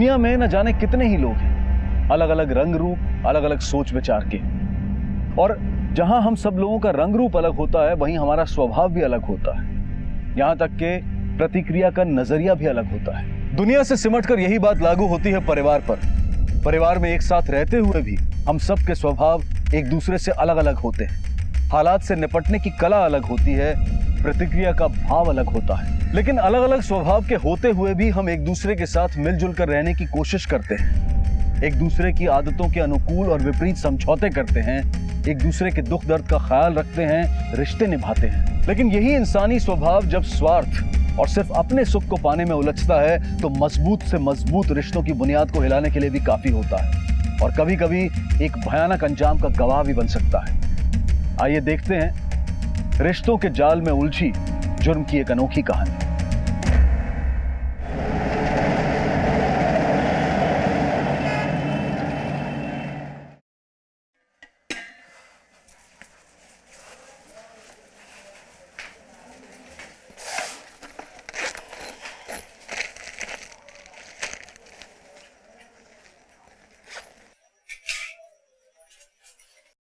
दुनिया में न जाने कितने ही लोग हैं, अलग अलग रंग रूप, अलग अलग सोच विचार के। और जहां हम सब लोगों का रंग रूप अलग होता है, वहीं हमारा स्वभाव भी अलग होता है। यहां तक के प्रतिक्रिया का नजरिया भी अलग होता है। दुनिया से सिमटकर यही बात लागू होती है परिवार पर। परिवार में एक साथ रहते हुए भी हम सब के स्वभाव एक दूसरे से अलग अलग होते हैं। हालात से निपटने की कला अलग होती है, प्रतिक्रिया का भाव अलग होता है। लेकिन अलग अलग स्वभाव के होते हुए भी हम एक दूसरे के साथ मिलजुल कर रहने की कोशिश करते हैं, एक दूसरे की आदतों के अनुकूल और विपरीत समझौते करते हैं, एक दूसरे के दुख दर्द का ख्याल रखते हैं, रिश्ते निभाते हैं। लेकिन यही इंसानी स्वभाव जब स्वार्थ और सिर्फ अपने सुख को पाने में उलझता है, तो मजबूत से मजबूत रिश्तों की बुनियाद को हिलाने के लिए भी काफी होता है और कभी कभी एक भयानक अंजाम का गवाह भी बन सकता है। आइए देखते हैं रिश्तों के जाल में उलझी जुर्म की एक अनोखी कहानी।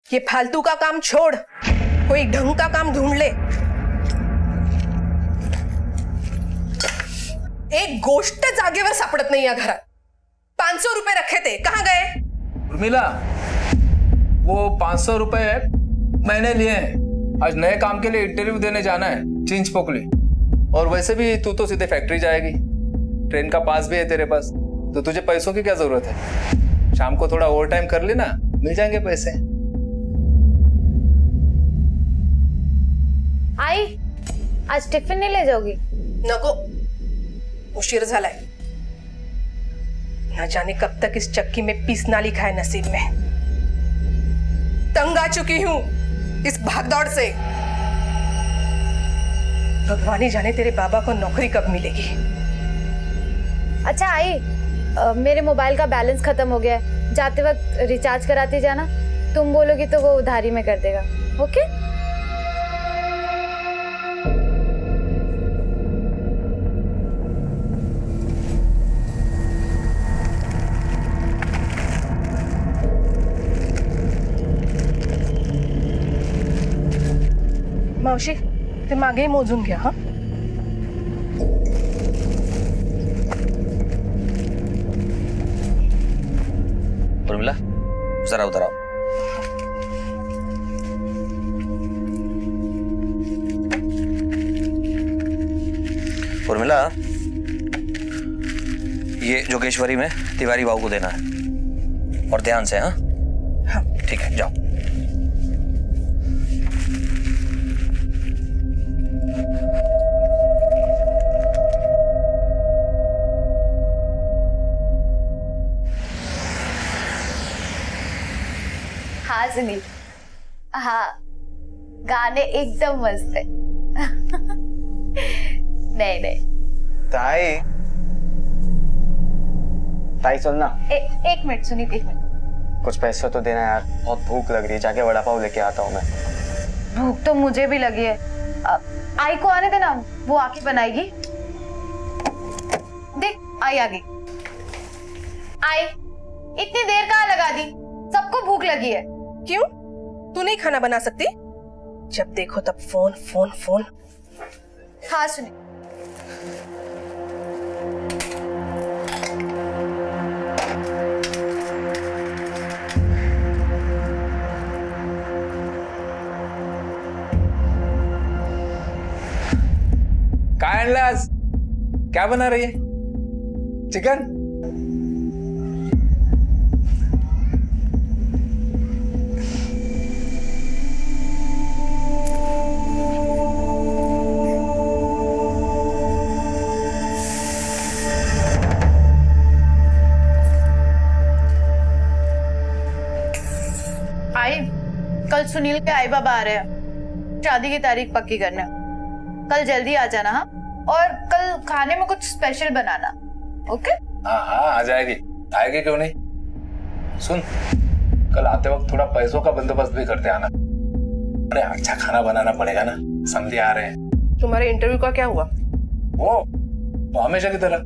ये फालतू का काम छोड़, कोई ढंग का काम ढूंढ ले। एक गोष्ट जागेवर सापडत नाही या घरात। 500 रुपए रखे थे, कहां गए? उर्मिला, वो 500 रुपए मैंने लिए हैं। आज नए काम के लिए इंटरव्यू देने जाना है चिंच पोकली। और वैसे भी तू तो सीधे फैक्ट्री जाएगी, ट्रेन का पास भी है तेरे पास, तो तुझे पैसों की क्या जरूरत है? शाम को थोड़ा ओवर टाइम कर लेना, मिल जाएंगे पैसे। आई, आज टिफिन नहीं ले जाओगी? नको, उशीर झालाय। न जाने कब तक इस चक्की में पीसना लिखा है नसीब में। तंग आ चुकी हूं इस भागदौड़ से। भगवान ही जाने तेरे बाबा को नौकरी कब मिलेगी। अच्छा आई, मेरे मोबाइल का बैलेंस खत्म हो गया है, जाते वक्त रिचार्ज कराती जाना। तुम बोलोगी तो वो उधारी में कर देगा। ओके? मावशी, ते मागे मोजून घ्या हा। उर्मिला, जरा उधर आओ। उर्मिला, ये जोगेश्वरी में तिवारी बाबू को देना है, और ध्यान से। हाँ हाँ ठीक है, जाओ। हाँ सुनील, हाँ गाने एकदम मस्त है। नहीं नहीं, ताई ताई सुन ना। एक मिनट सुनील, एक मिनट। कुछ पैसे तो देना यार, बहुत भूख लग रही है, जाके वड़ा पाव लेके आता हूँ मैं। भूख तो मुझे भी लगी है। आई को आने देना, वो आके बनाएगी। देख आई आ गई। आई, इतनी देर कहाँ लगा दी? सबको भूख लगी है। क्यों? तू नहीं खाना बना सकती? जब देखो तब फोन फोन फोन। हाँ सुनिए, क्या बना रही है? चिकन? आई, कल सुनील के आई बाबा आ रहे हैं, शादी की तारीख पक्की करने। कल जल्दी आ जाना। हाँ, और कल खाने में कुछ स्पेशल बनाना। ओके? हाँ हाँ, आ जाएगी। आएगी क्यों नहीं। सुन, कल आते वक्त थोड़ा पैसों का बंदोबस्त भी करते आना। अरे अच्छा खाना बनाना पड़ेगा ना, समझे आ रहे हैं। तुम्हारे इंटरव्यू का क्या हुआ? वो तो हमेशा की तरह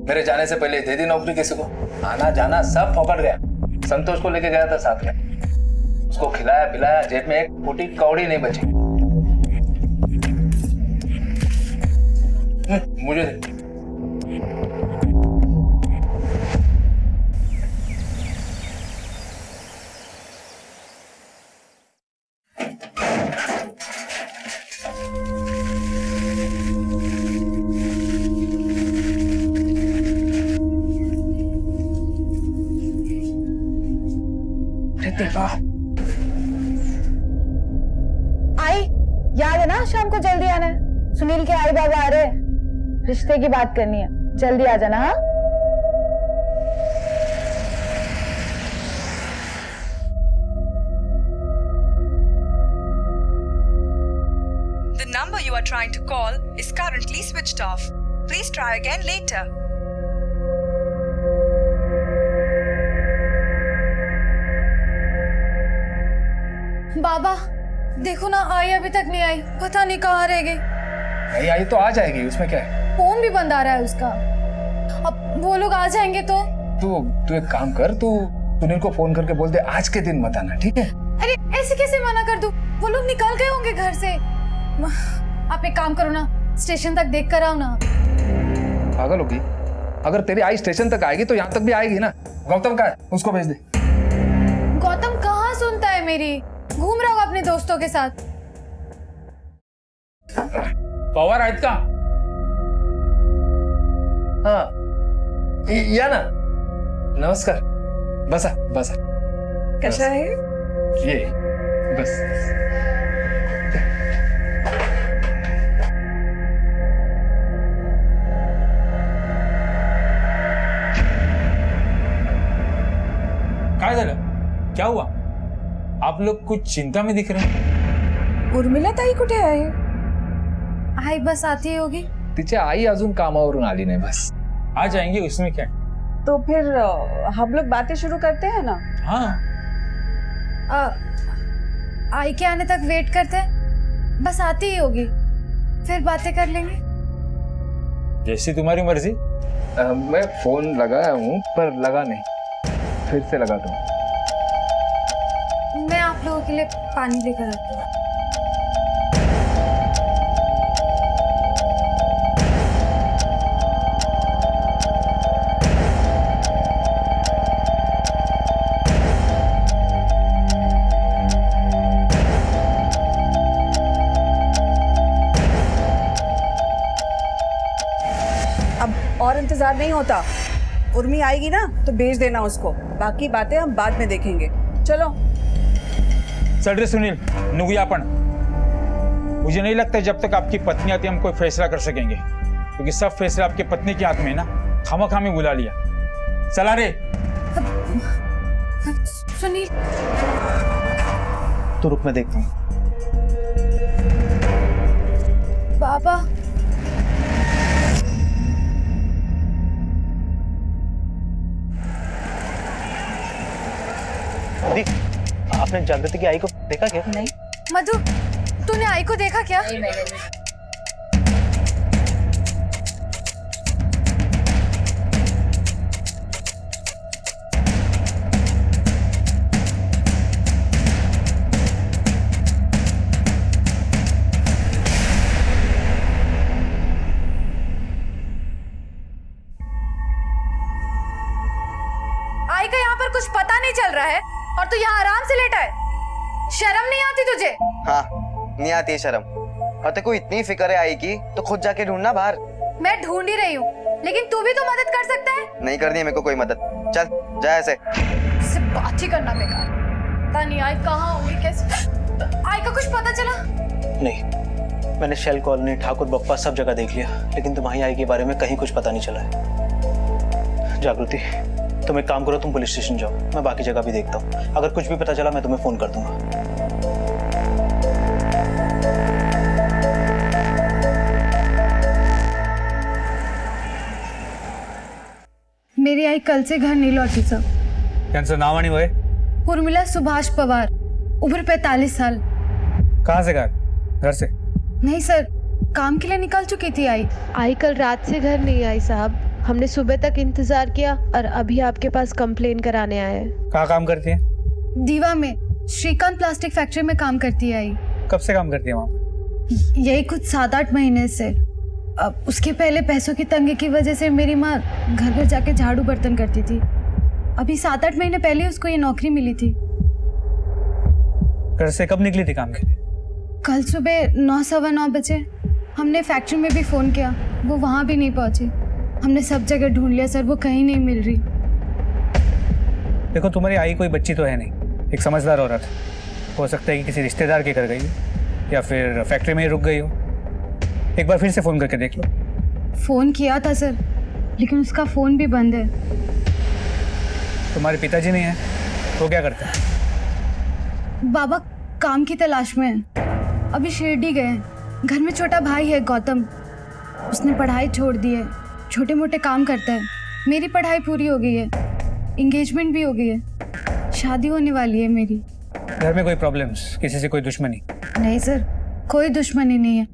मेरे जाने से पहले दे दी नौकरी किसी को। आना जाना सब फोकट गया। संतोष को लेके गया था साथ में, उसको खिलाया पिलाया, जेब में एक फूटी कौड़ी नहीं बची। मुझे दे। आई, याद है ना शाम को जल्दी आना है। सुनील के आई बाबा आ रहे हैं, रिश्ते की बात करनी है, जल्दी आ जाना। हाँ, The number you are trying to call is currently switched off. Please try again later. बाबा देखो ना, आई अभी तक नहीं आई, पता नहीं कहाँ रह गई। नहीं आई तो आ जाएगी, उसमें क्या है। फोन भी बंद आ रहा है उसका। अब वो लोग आ जाएंगे तो तू एक काम कर, तू सुनील को फोन करके बोल दे आज के दिन मत आना, ठीक है? अरे ऐसे कैसे मना कर दूं? वो लोग निकल गए होंगे घर से। आप एक काम करो ना, स्टेशन तक देख कर आओ ना। पागल होगी? अगर तेरी आई स्टेशन तक आएगी तो यहाँ तक भी आएगी ना। गौतम का है, उसको भेज दे। गौतम कहाँ सुनता है मेरी, घूम रहा होगा अपने दोस्तों के साथ। पवार आहेत का? हाँ या ना। नमस्कार, बसा बसा। कशा आहे? ये बस। काय झालं? क्या हुआ? आप लोग कुछ चिंता में दिख रहे हैं। उर्मिला ताई कुठे आहे? आई बस आती होगी। तिची आई अजून कामावरून आली नाही, बस आ जाएंगे, उसमें क्या है? तो फिर हम लोग बातें शुरू करते हैं ना। हाँ, आई के आने तक वेट करते हैं, बस आती ही होगी, फिर बातें कर लेंगे। जैसी तुम्हारी मर्जी। मैं फोन लगाया हूँ पर लगा नहीं, फिर से लगा दूँ। मैं आप लोगों के लिए पानी लेकर आती हूँ। अब और इंतजार नहीं होता। उर्मी आएगी ना तो भेज देना उसको, बाकी बातें हम बाद में देखेंगे। चलो चल रे सुनील, निघूया आपण। मुझे नहीं लगता जब तक आपकी पत्नी आती हम कोई फैसला कर सकेंगे, क्योंकि सब फैसला आपकी पत्नी के हाथ में है ना। खामखा में बुला लिया। चला रे। सुनील तो रुक, मैं देखता हूँ। बाबा, आपने जागृति की आई को देखा क्या? नहीं। मधु, तूने आई को देखा क्या? नहीं, मैंने नहीं। आई का यहाँ पर कुछ पता नहीं चल रहा है और तू यहाँ आराम से लेटा है। शर्म नहीं आती तुझे? हाँ, नहीं आती है शर्म। और तेरे को इतनी फिक्र है आई की तो खुद जाके ढूंढना बाहर। मैं ढूंढ ही रही हूँ, लेकिन तू भी तो मदद कर सकता है। नहीं करनी है मेरे को कोई मदद। चल जा ऐसे। इससे बात ही करना बेकार। पता नहीं आई कहाँ होगी, कैसे। आई का कुछ पता चला? नहीं, मैंने शेल कॉलोनी, ठाकुर बप्पा सब जगह देख लिया, लेकिन तुम्हारी आई के बारे में कहीं कुछ पता नहीं चला है। जागृति, तुम एक काम करो, तुम पुलिस स्टेशन जाओ, मैं बाकी जगह भी देखता हूँ। अगर कुछ भी पता चला मैं तुम्हें फोन कर दूंगा। मेरी आई कल से घर नहीं लौटी सर। त्यांचं नाव आणि वय? उर्मिला सुभाष पवार, उम्र 45 साल। कहाँ से घर से? नहीं सर, काम के लिए निकल चुकी थी आई। आई कल रात से घर नहीं आई साहब, हमने सुबह तक इंतजार किया और अभी आपके पास कंप्लेन कराने आए हैं। कहाँ काम करती है? दीवा में श्रीकांत प्लास्टिक फैक्ट्री में काम करती है आई। कब से काम करती है वहाँ? यही कुछ 7-8 महीने से। अब उसके पहले पैसों की तंगी की वजह से मेरी माँ घर घर जाके झाड़ू बर्तन करती थी। अभी 7-8 महीने पहले उसको ये नौकरी मिली थी। घर से कब निकली थी काम के लिए? कल सुबह 9-9:15 बजे। हमने फैक्ट्री में भी फोन किया, वो वहाँ भी नहीं पहुंची। हमने सब जगह ढूंढ लिया सर, वो कहीं नहीं मिल रही। देखो तुम्हारी आई कोई बच्ची तो है नहीं, एक समझदार औरत। हो सकता है कि किसी रिश्तेदार के घर गई हो या फिर फैक्ट्री में ही रुक गई हो। एक बार फिर से फोन करके देख लो। फोन किया था सर, लेकिन उसका फोन भी बंद है। तुम्हारे पिताजी नहीं है, वो क्या करते हैं? बाबा काम की तलाश में है, अभी शिरडी गए हैं। घर में छोटा भाई है गौतम, उसने पढ़ाई छोड़ दी है, छोटे मोटे काम करता है। मेरी पढ़ाई पूरी हो गई है, एंगेजमेंट भी हो गई है, शादी होने वाली है मेरी। घर में कोई प्रॉब्लम्स, किसी से कोई दुश्मनी? नहीं सर, कोई दुश्मनी नहीं है।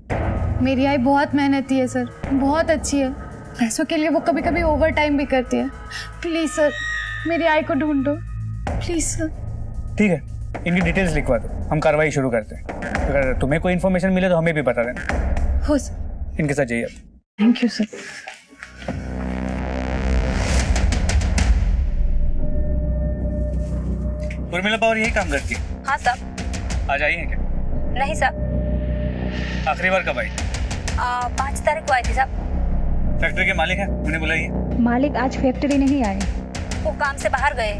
मेरी आई बहुत मेहनती है सर, बहुत अच्छी है। पैसों के लिए वो कभी कभी ओवर टाइम भी करती है। प्लीज सर, मेरी आई को ढूंढ दो प्लीज सर। ठीक है, इनकी डिटेल्स लिखवा दो, हम कार्रवाई शुरू करते हैं। अगर तुम्हें कोई इन्फॉर्मेशन मिले तो हमें भी बता देना। हो सर। इनके साथ जाइए। Thank you sir. Urmila Pawar यही काम करती है? हाँ साहब। आज आई है क्या? नहीं साहब। आखिरी बार कब आई? 5 तारीख को आई थी साहब। फैक्ट्री के मालिक हैं, उन्हें बुलाइए। मालिक आज फैक्ट्री नहीं आए, वो काम से बाहर गए।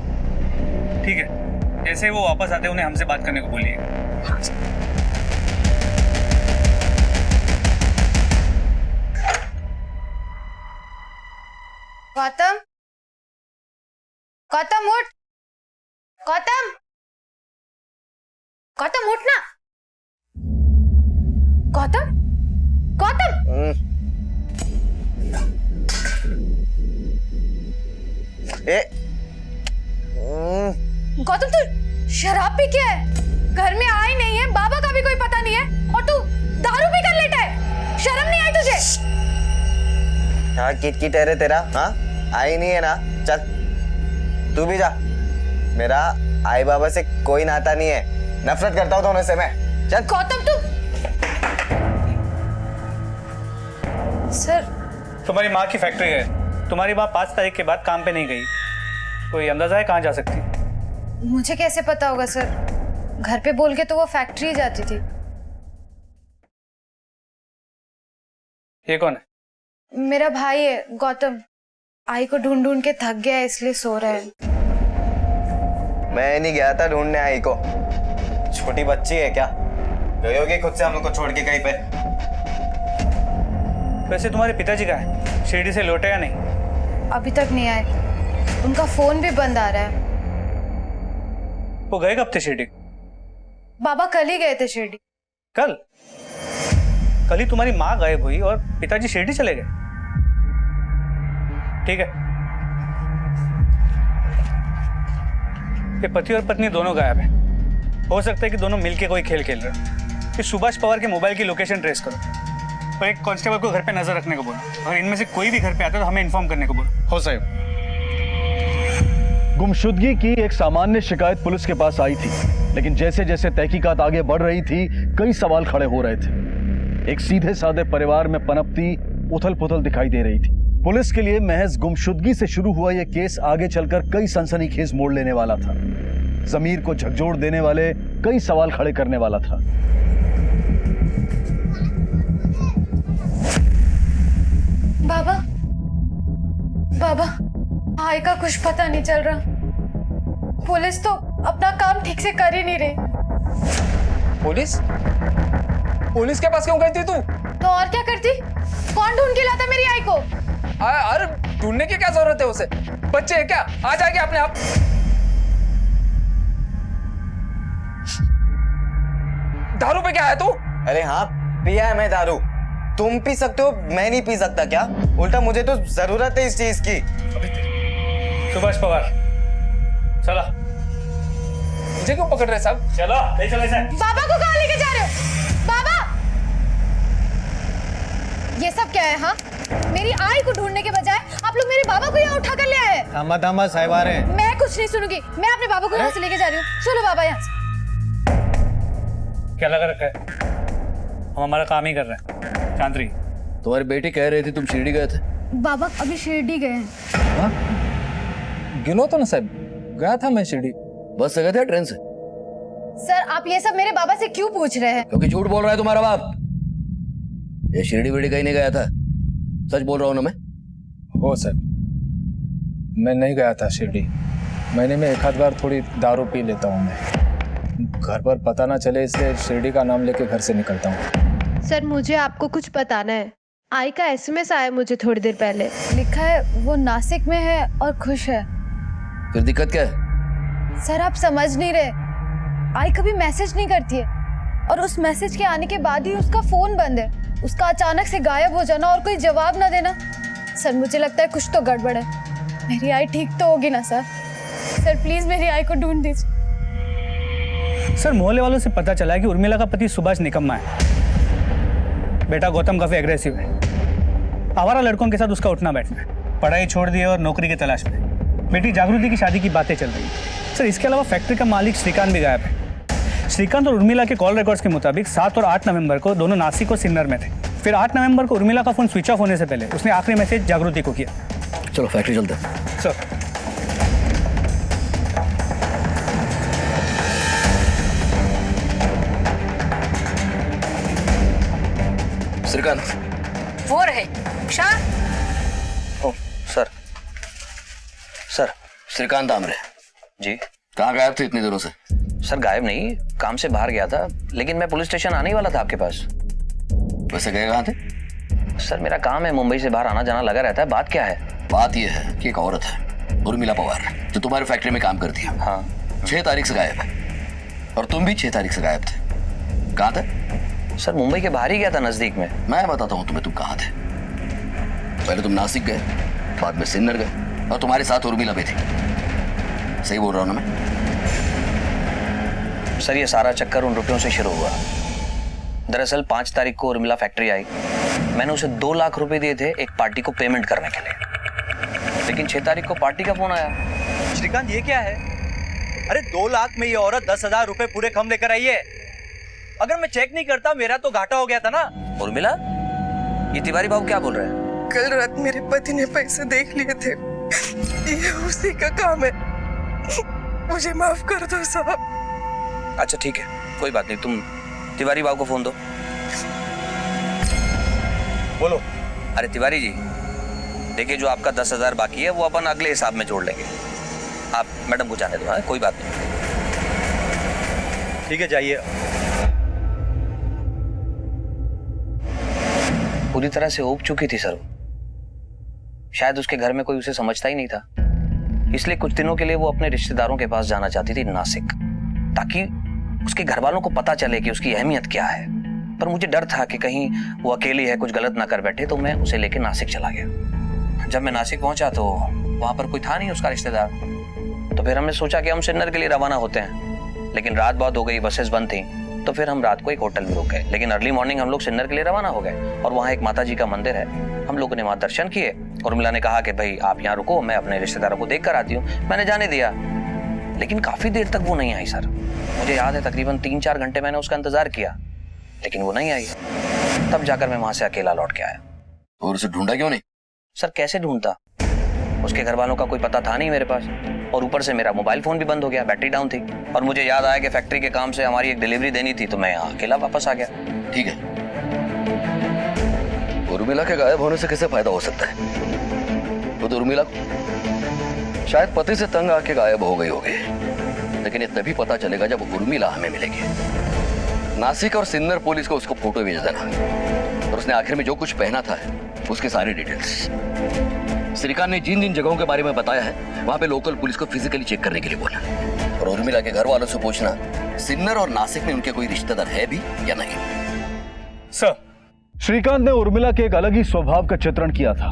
ठीक है, जैसे वो वापस आते उन्हें हमसे बात करने को बोलिए। गौतम, गौतम उठ, गौतम, गौतम उठ ना। गौतम, गौतम। गौतम तू शराब पी के है, घर में आई नहीं है, बाबा का भी कोई पता नहीं है, और तू दारू पी कर लेटा है। शर्म नहीं आई तुझे? हाँ किट है रे तेरा। हाँ आई नहीं है ना, चल तू भी जा। मेरा आई बाबा से कोई नाता नहीं है, नफरत करता हूँ दोनों से मैं। चल। गौतम तू। सर, तुम्हारी माँ की फैक्ट्री है, तुम्हारी माँ 5 तारीख के बाद काम पे नहीं गई। कोई अंदाजा है कहाँ जा सकती? मुझे कैसे पता होगा सर, घर पे बोल के तो वो फैक्ट्री जाती थी। ये कौन है? मेरा भाई है गौतम, आई को ढूंढ ढूंढ के थक गया है इसलिए सो रहा है। मैं नहीं गया था ढूंढने आई को, छोटी बच्ची है क्या, गई होगी खुद से हम लोग को छोड़ के कहीं पे। वैसे तुम्हारे पिताजी का है, शिरडी से लौटे या नहीं? अभी तक नहीं आए, उनका फोन भी बंद आ रहा है। वो गए कब थे शिरडी? बाबा कल ही गए थे शिरडी। कल? कल ही तुम्हारी माँ गायब हुई और पिताजी शिरडी चले गए। ठीक है, ये पति और पत्नी दोनों गायब हैं। हो सकता है कि दोनों मिलके कोई खेल खेल रहे हैं। इस सुभाष पवार के मोबाइल की लोकेशन ट्रेस करो और एक कांस्टेबल को घर पे नजर रखने को बोलो, और इनमें से कोई भी घर पे आता है तो हमें इन्फॉर्म करने को बोलो। हो साहब। गुमशुदगी की एक सामान्य शिकायत पुलिस के पास आई थी, लेकिन जैसे जैसे तहकीकात आगे बढ़ रही थी कई सवाल खड़े हो रहे थे। एक सीधे साधे परिवार में पनपती उथल पुथल दिखाई दे रही थी। पुलिस के लिए महज गुमशुदगी से शुरू हुआ यह केस आगे चलकर कई सनसनीखेज मोड़ लेने वाला था, जमीर को झकझोर देने वाले कई सवाल खड़े करने वाला था। बाबा, बाबा, आई का कुछ पता नहीं चल रहा। पुलिस तो अपना काम ठीक से कर ही नहीं रही। पुलिस? पुलिस के पास क्यों गई थी तू? तो और क्या करती? कौन ढूंढ के लाता मेरी आई को? अरे ढूंढने की क्या जरूरत है उसे? बच्चे है क्या, आ जाएगी अपने आप। दारू पे क्या है तू? अरे हाँ पिया है मैं दारू, तुम पी सकते हो, मैं नहीं पी सकता क्या? उल्टा मुझे तो जरूरत है इस चीज की। सुभाष पवार, चला। मुझे क्यों पकड़ रहे साहब? चलो, ले चलो इसे। बाबा को कहाँ लेके जा रहे हो? बाबा, ये सब क्या है? हाँ, मेरी आई को ढूंढने के बजाय आप आप लोग मेरे बाबा को यहाँ उठा कर ले आए। थामा थामा साहिब आ रहे हैं। मैं कुछ नहीं सुनूंगी, मैं अपने बाबा को यहाँ से लेके जा रही हूँ। चलो बाबा यहाँ से। क्या लगा रखा है? हम हमारा काम ही कर रहे हैं। चांद्री, तुम्हारी बेटी कह रही थी तुम शिरडी गए थे। बाबा अभी शिरडी गए हैं। गिनो तो ना साहब, गया था मैं शिरडी। बस से गए थे ट्रेन से? सर आप ये सब मेरे बाबा से क्यों पूछ रहे हैं? क्योंकि झूठ बोल रहा है तुम्हारा बाप। ये शिरडी विरडी कहीं नहीं गया था, सच बोल रहा हूँ ना मैं। हो सर, मैं नहीं गया था शिरडी। महीने में एक आध बार थोड़ी दारू पी लेता हूँ मैं, घर पर पता ना चले इसलिए शिरडी का नाम लेके घर से निकलता हूँ। सर मुझे आपको कुछ बताना है। आई का एसएमएस आया मुझे थोड़ी देर पहले। लिखा है वो नासिक में है और खुश है। फिर दिक्कत क्या है? सर आप समझ नहीं रहे, आई कभी मैसेज नहीं करती है और उस मैसेज के आने के बाद ही उसका फोन बंद है। उसका अचानक से गायब हो जाना और कोई जवाब ना देना, सर मुझे लगता है कुछ तो गड़बड़ है। मेरी आई ठीक तो होगी ना सर? सर प्लीज मेरी आई को ढूंढ दीजिए। सर मोहल्ले वालों से पता चला है कि उर्मिला का पति सुभाष निकम्मा है, बेटा गौतम काफी एग्रेसिव है, आवारा लड़कों के साथ उसका उठना बैठना है, पढ़ाई छोड़ दी और नौकरी की तलाश में। बेटी जागृति की शादी की बातें चल रही है। सर इसके अलावा फैक्ट्री का मालिक श्रीकांत भी गायब है। श्रीकांत और उर्मिला के कॉल रिकॉर्ड्स के मुताबिक 7 और 8 नवंबर को दोनों नासिक और सिन्नर में थे। फिर 8 नवंबर को उर्मिला का फोन स्विच ऑफ होने से पहले उसने आखिरी मैसेज जागृति को किया। चलो फैक्ट्री चलते हैं। सर श्रीकांत वो रहे शाह। ओ सर, सर श्रीकांत आमरे जी। कहाँ गायब थे इतने दिनों से? सर गायब नहीं, काम से बाहर गया था, लेकिन मैं पुलिस स्टेशन आने ही वाला था आपके पास। वैसे गए कहाँ थे? सर मेरा काम है, मुंबई से बाहर आना जाना लगा रहता है। बात क्या है? बात यह है कि एक औरत है उर्मिला पवार, जो तुम्हारी फैक्ट्री में काम करती है। हाँ 6 तारीख से गायब है और तुम भी 6 तारीख से गायब थे। कहाँ थे? सर मुंबई के बाहर ही गया था, नजदीक में। मैं बताता हूँ तुम्हें तुम कहाँ थे। पहले तुम नासिक गए, बाद में सिन्नर गए और तुम्हारे साथ उर्मिला भी थी। सही बोल रहा हूँ ना मैं? सर ये सारा चक्कर उन रुपयों से शुरू हुआ। दरअसल 5 तारीख को उर्मिला फैक्ट्री आई, मैंने उसे 2 लाख रुपए दिए थे एक पार्टी को पेमेंट करने के लिए, लेकिन 6 तारीख को पार्टी का फोन आया। श्रीकांत ये क्या है? अरे 2 लाख में ये औरत 10,000 रुपए पूरे कम लेकर आई है। अगर मैं चेक नहीं करता मेरा तो घाटा हो गया था ना। उर्मिला, ये तिवारी बाबू क्या बोल रहे हैं? कल रात मेरे पति ने पैसे देख लिए थे, ये उसी का काम है। मुझे माफ कर दो साहब। अच्छा ठीक है, कोई बात नहीं, तुम तिवारी बाबू को फोन दो। बोलो। अरे तिवारी जी, देखिए जो आपका 10,000 बाकी है वो अपन अगले हिसाब में जोड़ लेंगे। आप मैडम को जाने दो। हाँ कोई बात नहीं। ठीक है जाइए। पूरी तरह से ऊब चुकी थी सर। शायद उसके घर में कोई उसे समझता ही नहीं था, इसलिए कुछ दिनों के लिए वो अपने रिश्तेदारों के पास जाना चाहती थी नासिक, ताकि उसके घर वालों को पता चले कि उसकी अहमियत क्या है। पर मुझे डर था कि कहीं वो अकेली है, कुछ गलत ना कर बैठे, तो मैं उसे लेकर नासिक चला गया। जब मैं नासिक पहुंचा तो वहां पर कोई था नहीं उसका रिश्तेदार। तो फिर हमने सोचा कि हम सिन्नर के लिए रवाना होते हैं, लेकिन रात बहुत हो गई, बसेस बंद थी, तो फिर हम रात को एक होटल में रुक गए। लेकिन अर्ली मॉर्निंग हम लोग सिन्नर के लिए रवाना हो गए और वहाँ एक माता जी का मंदिर है, हम लोगों ने वहाँ दर्शन किए। उर्मिला ने कहा कि भाई आप यहाँ रुको, मैं अपने रिश्तेदारों को देख कर आती हूँ। मैंने जाने दिया, लेकिन काफी देर तक वो नहीं आई सर। मुझे याद है तकरीबन 3-4 घंटे मैंने उसका इंतजार किया, लेकिन वो नहीं आई। तब जाकर मैं वहां से अकेला लौट के आया। और उसे ढूंढा क्यों नहीं? सर कैसे ढूंढता, उसके घर वालों का कोई पता था नहीं मेरे पास, और ऊपर से मेरा मोबाइल फोन भी बंद हो गया, बैटरी डाउन थी। और मुझे याद आया कि फैक्ट्री के काम से हमारी एक डिलीवरी देनी थी, तो मैं यहाँ अकेला वापस आ गया। ठीक है, उर्मिला के गायब होने से किसे फायदा हो सकता है? तो उर्मिला शायद पति से तंग आके गायब हो गई होगी, लेकिन ये तभी पता चलेगा जब उर्मिला हमें मिलेगी। नासिक और सिन्नर पुलिस को उसको फोटो भेज देना, और उसने आखिर में जो कुछ पहना था उसके सारे डिटेल्स। श्रीकांत ने जिन जिन जगहों के बारे में बताया है वहां पे लोकल पुलिस को फिजिकली चेक करने के लिए बोला, और उर्मिला के घर वालों से पूछना सिन्नर और नासिक में उनके कोई रिश्तेदार है भी या नहीं। सर श्रीकांत ने उर्मिला के एक अलग ही स्वभाव का चित्रण किया था।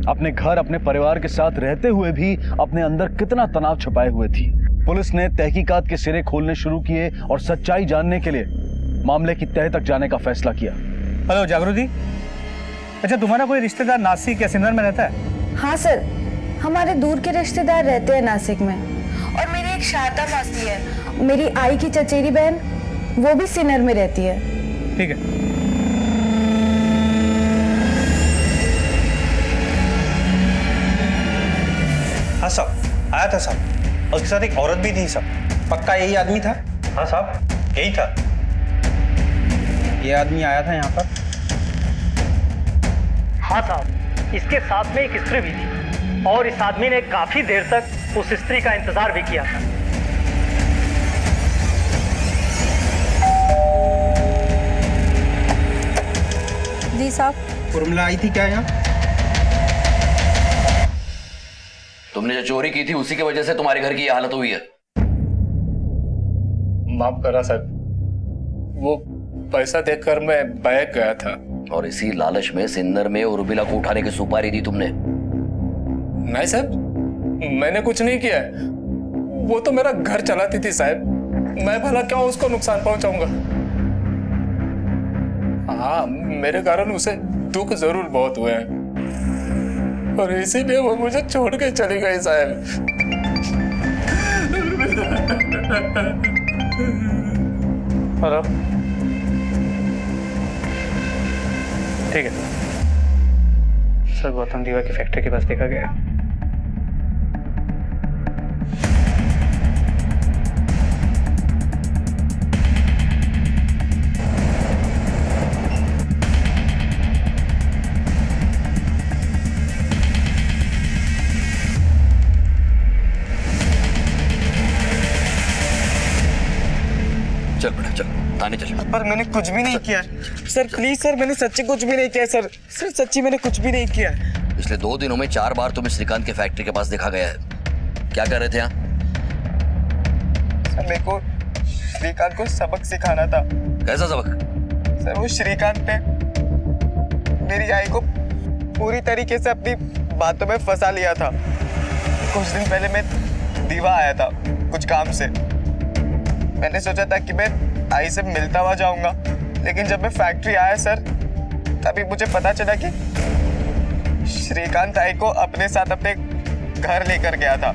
अपने घर अपने परिवार के साथ रहते हुए भी अपने अंदर कितना तनाव छुपाए हुए थी। पुलिस ने तहकीकात के सिरे खोलने शुरू किए और सच्चाई जानने के लिए मामले की तह तक जाने का फैसला किया। हेलो जागृति, अच्छा तुम्हारा कोई रिश्तेदार नासिक या सिन्नर में रहता है? हाँ सर, हमारे दूर के रिश्तेदार रहते हैं नासिक में, और मेरी एक शारदा मौसी है, मेरी आई की चचेरी बहन, वो भी सिनर में रहती है। ठीक है। हाँ साहब, आया था साहब, उसके साथ एक औरत भी थी साहब। पक्का यही आदमी था? हाँ साहब, यही था। ये आदमी आया था यहाँ पर? हाँ साहब, इसके साथ में एक स्त्री भी थी और इस आदमी ने काफी देर तक उस स्त्री का इंतजार भी किया था। जी साहब। उर्मिला आई थी क्या यहाँ? तुमने जो चोरी की थी उसी की वजह से तुम्हारे घर की ये हालत हुई है। माफ करा सर, वो पैसा देखकर मैं बहक गया था। और इसी लालच में सिन्नर में उर्मिला को उठाने की सुपारी दी तुमने? नहीं साहब, मैंने कुछ नहीं किया। वो तो मेरा घर चलाती थी साहब, मैं भला क्यों उसको नुकसान पहुंचाऊंगा। हाँ, मेरे कारण उसे दुख जरूर बहुत हुए हैं और इसीलिए वो मुझे छोड़ के चली गई साहब। हेलो, ठीक है सर, गौतम दीवा की फैक्ट्री के पास देखा गया। चल बेटा चल, थाने चल। पर मैंने कुछ भी नहीं किया सर, प्लीज सर, मैंने सच्ची कुछ भी नहीं किया सर, सर सच्ची मैंने कुछ भी नहीं किया। पिछले 2 दिनों में 4 बार तुम्हें श्रीकांत के फैक्ट्री के पास देखा गया है। क्या कर रहे थे यहाँ? सर मेरे को श्रीकांत को सबक सिखाना था। कैसा सबक? सर वो श्रीकांत ने मेरी आई को पूरी तरीके से अपनी बातों में फंसा लिया था। कुछ दिन पहले मैं दीवा आया था कुछ काम से, मैंने सोचा था कि मैं आई से मिलता हुआ जाऊंगा, लेकिन जब मैं फैक्ट्री आया सर, तभी मुझे पता चला कि श्रीकांत आई को अपने साथ अपने घर लेकर गया था।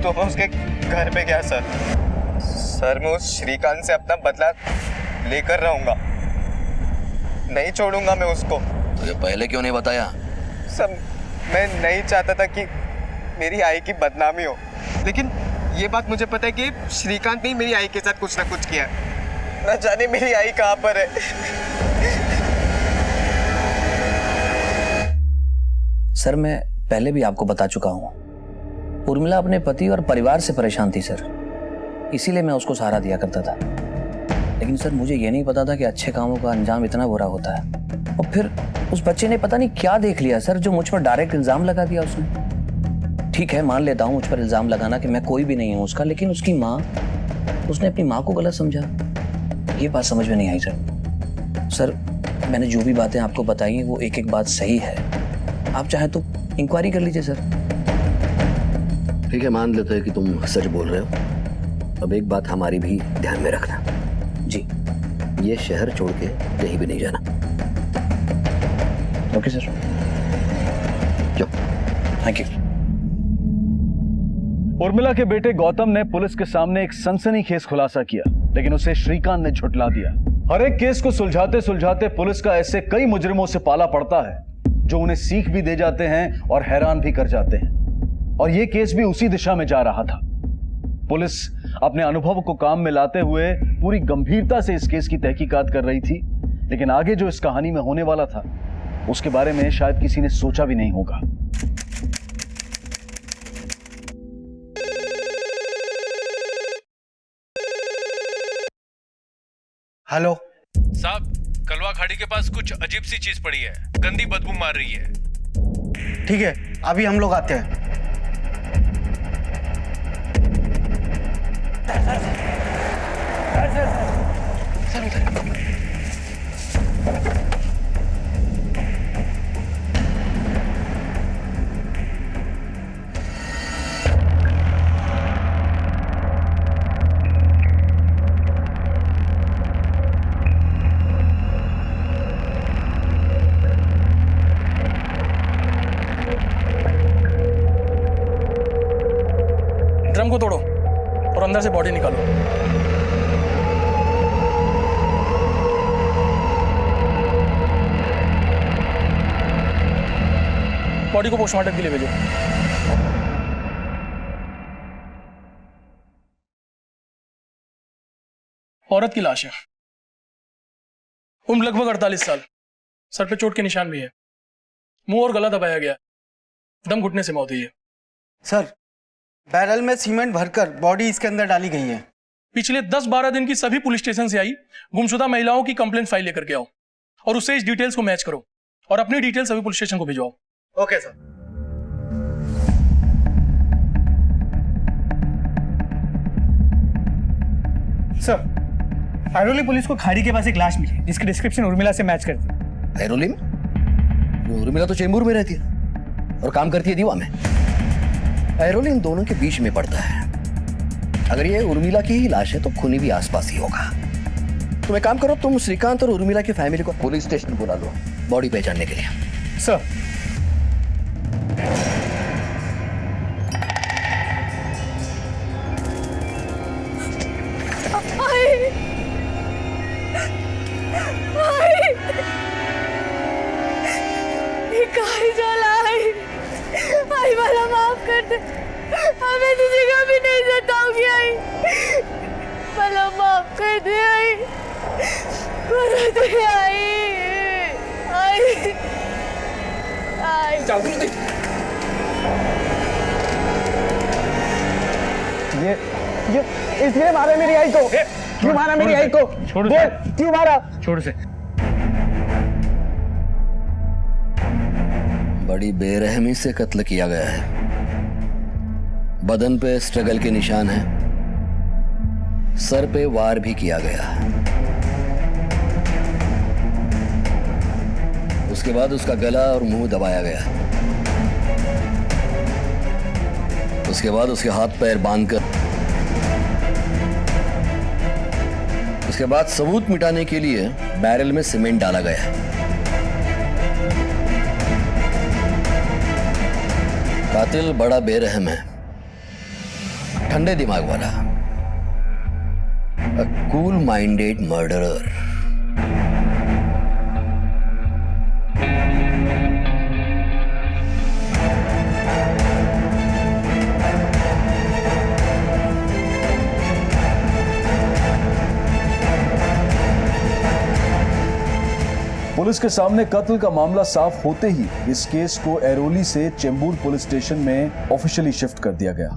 तो मैं उसके घर पे गया सर। सर मैं उस श्रीकांत से अपना बदला लेकर रहूंगा, नहीं छोड़ूंगा मैं उसको। तो ये पहले क्यों नहीं बताया? सर मैं नहीं चाहता था कि मेरी आई की बदनामी हो, लेकिन ये बात मुझे पता है कि श्रीकांत ने मेरी आई के साथ कुछ ना कुछ किया। न जाने मेरी आई कहाँ पर है। सर मैं पहले भी आपको बता चुका हूँ, उर्मिला अपने पति और परिवार से परेशान थी सर, इसीलिए मैं उसको सहारा दिया करता था। लेकिन सर मुझे ये नहीं पता था कि अच्छे कामों का अंजाम इतना बुरा होता है। और फिर उस बच्चे ने पता नहीं क्या देख लिया सर, जो मुझ पर डायरेक्ट इल्जाम लगा दिया उसने। ठीक है, मान लेता हूँ मुझ पर इल्जाम लगाना कि मैं कोई भी नहीं हूँ उसका, लेकिन उसकी माँ, उसने अपनी माँ को गलत समझा। ये बात समझ में नहीं आई सर। सर मैंने जो भी बातें आपको बताई हैं वो एक एक बात सही है, आप चाहे तो इंक्वायरी कर लीजिए सर। ठीक है, मान लेते हैं कि तुम सच बोल रहे हो। अब एक बात हमारी भी ध्यान में रखना जी, ये शहर छोड़ के कहीं भी नहीं जाना। Okay sir, thank you. Urmila के बेटे गौतम ने पुलिस के सामने एक सनसनीखेज खुलासा किया, लेकिन उसे श्रीकांत ने झुठला दिया। हर एक केस को सुलझाते सुलझाते पुलिस का ऐसे कई मुजरिमों से पाला पड़ता है जो उन्हें सीख भी दे जाते हैं और हैरान भी कर जाते हैं। और यह केस भी उसी दिशा में जा रहा था। पुलिस अपने अनुभव को काम में लाते हुए पूरी गंभीरता से इस केस की तहकीकात कर रही थी, लेकिन आगे जो इस कहानी में होने वाला था उसके बारे में शायद किसी ने सोचा भी नहीं होगा। हेलो साहब, कलवा खाड़ी के पास कुछ अजीब सी चीज पड़ी है, गंदी बदबू मार रही है। ठीक है, अभी हम लोग आते हैं। ड्रम को तोड़ो और अंदर से बॉडी निकालो। बॉडी को पोस्टमार्टम के लिए भेजो। औरत की लाश है, उम्र लगभग 48 साल, सर पे चोट के निशान भी है, मुंह और गला दबाया गया, दम घुटने से मौत हुई है। सर, बैरल में सीमेंट भरकर बॉडी इसके अंदर डाली गई है। पिछले 10-12 दिन की सभी पुलिस स्टेशन से आई गुमशुदा महिलाओं की कंप्लेंट फाइल लेकर के आओ और उससे इस डिटेल्स को मैच करो और अपनी डिटेल्स सभी पुलिस स्टेशन को भिजवाओ। Okay sir. Sir, Airoli police को खाड़ी के पास एक लाश मिली जिसकी डिस्क्रिप्शन उर्मिला से मैच करती है। ऐरोली में? उर्मिला तो चेंबूर में रहती है और काम करती है दीवा में। ऐरोली इन दोनों के बीच में पड़ता है। अगर ये उर्मिला की ही लाश है तो खूनी भी आसपास ही होगा। तुम एक काम करो, तुम श्रीकांत और उर्मिला की फैमिली को पुलिस स्टेशन बुला लो बॉडी पहचानने के लिए। सर, आई वाला माफ कर दे, हमें तुझे कभी नहीं सताऊंगी। आई वाला माफ कर दे। आई आई आई जागृति, ये इसलिए मारा मेरी आई को। क्यों मारा मेरी आई को? छोड़ बोल, क्यों मारा? छोड़ से। बड़ी बेरहमी से कत्ल किया गया है। बदन पे स्ट्रगल के निशान हैं, सर पे वार भी किया गया है। उसके बाद उसका गला और मुंह दबाया गया। उसके बाद उसके हाथ पैर बांधकर, उसके बाद सबूत मिटाने के लिए बैरल में सीमेंट डाला गया। कातिल बड़ा बेरहम है, ठंडे दिमाग वाला, a cool minded murderer. Police के सामने कत्ल का मामला साफ होते ही इस केस को ऐरोली से चेंबूर पुलिस स्टेशन में ऑफिशियली शिफ्ट कर दिया गया।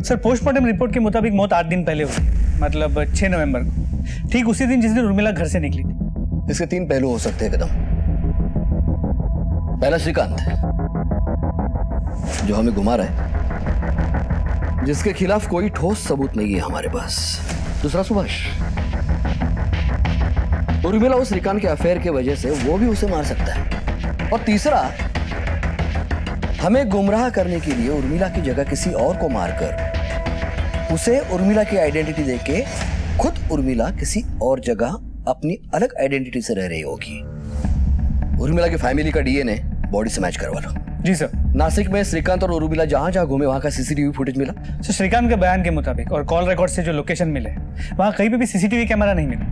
सर, पोस्टमार्टम रिपोर्ट के मुताबिक मौत 8 दिन पहले हुई, मतलब 6 नवंबर को, ठीक उसी दिन जिस दिन उर्मिला घर से निकली थी। इसके 3 पहलू हो सकते हैं कदम। पहला श्रीकांत, जो हमें घुमा रहा है, जिसके खिलाफ कोई ठोस सबूत नहीं है हमारे पास। दूसरा सुभाष, उर्मिला और श्रीकांत के अफेयर के वजह से वो भी उसे मार सकता है। और तीसरा, हमें गुमराह करने के लिए उर्मिला की जगह किसी और को मारकर उसे उर्मिला की आइडेंटिटी देके खुद उर्मिला किसी और जगह अपनी अलग आइडेंटिटी से रह रही होगी। उर्मिला की फैमिली का डीएनए बॉडी से मैच करवा लो। जी सर। नासिक में श्रीकांत और उर्मिला जहां जहां घूमे वहां का सीसीटीवी फुटेज मिला? सर, श्रीकांत के बयान के मुताबिक और कॉल रिकॉर्ड से जो लोकेशन मिले, वहां कहीं पे भी सीसीटीवी कैमरा नहीं मिला।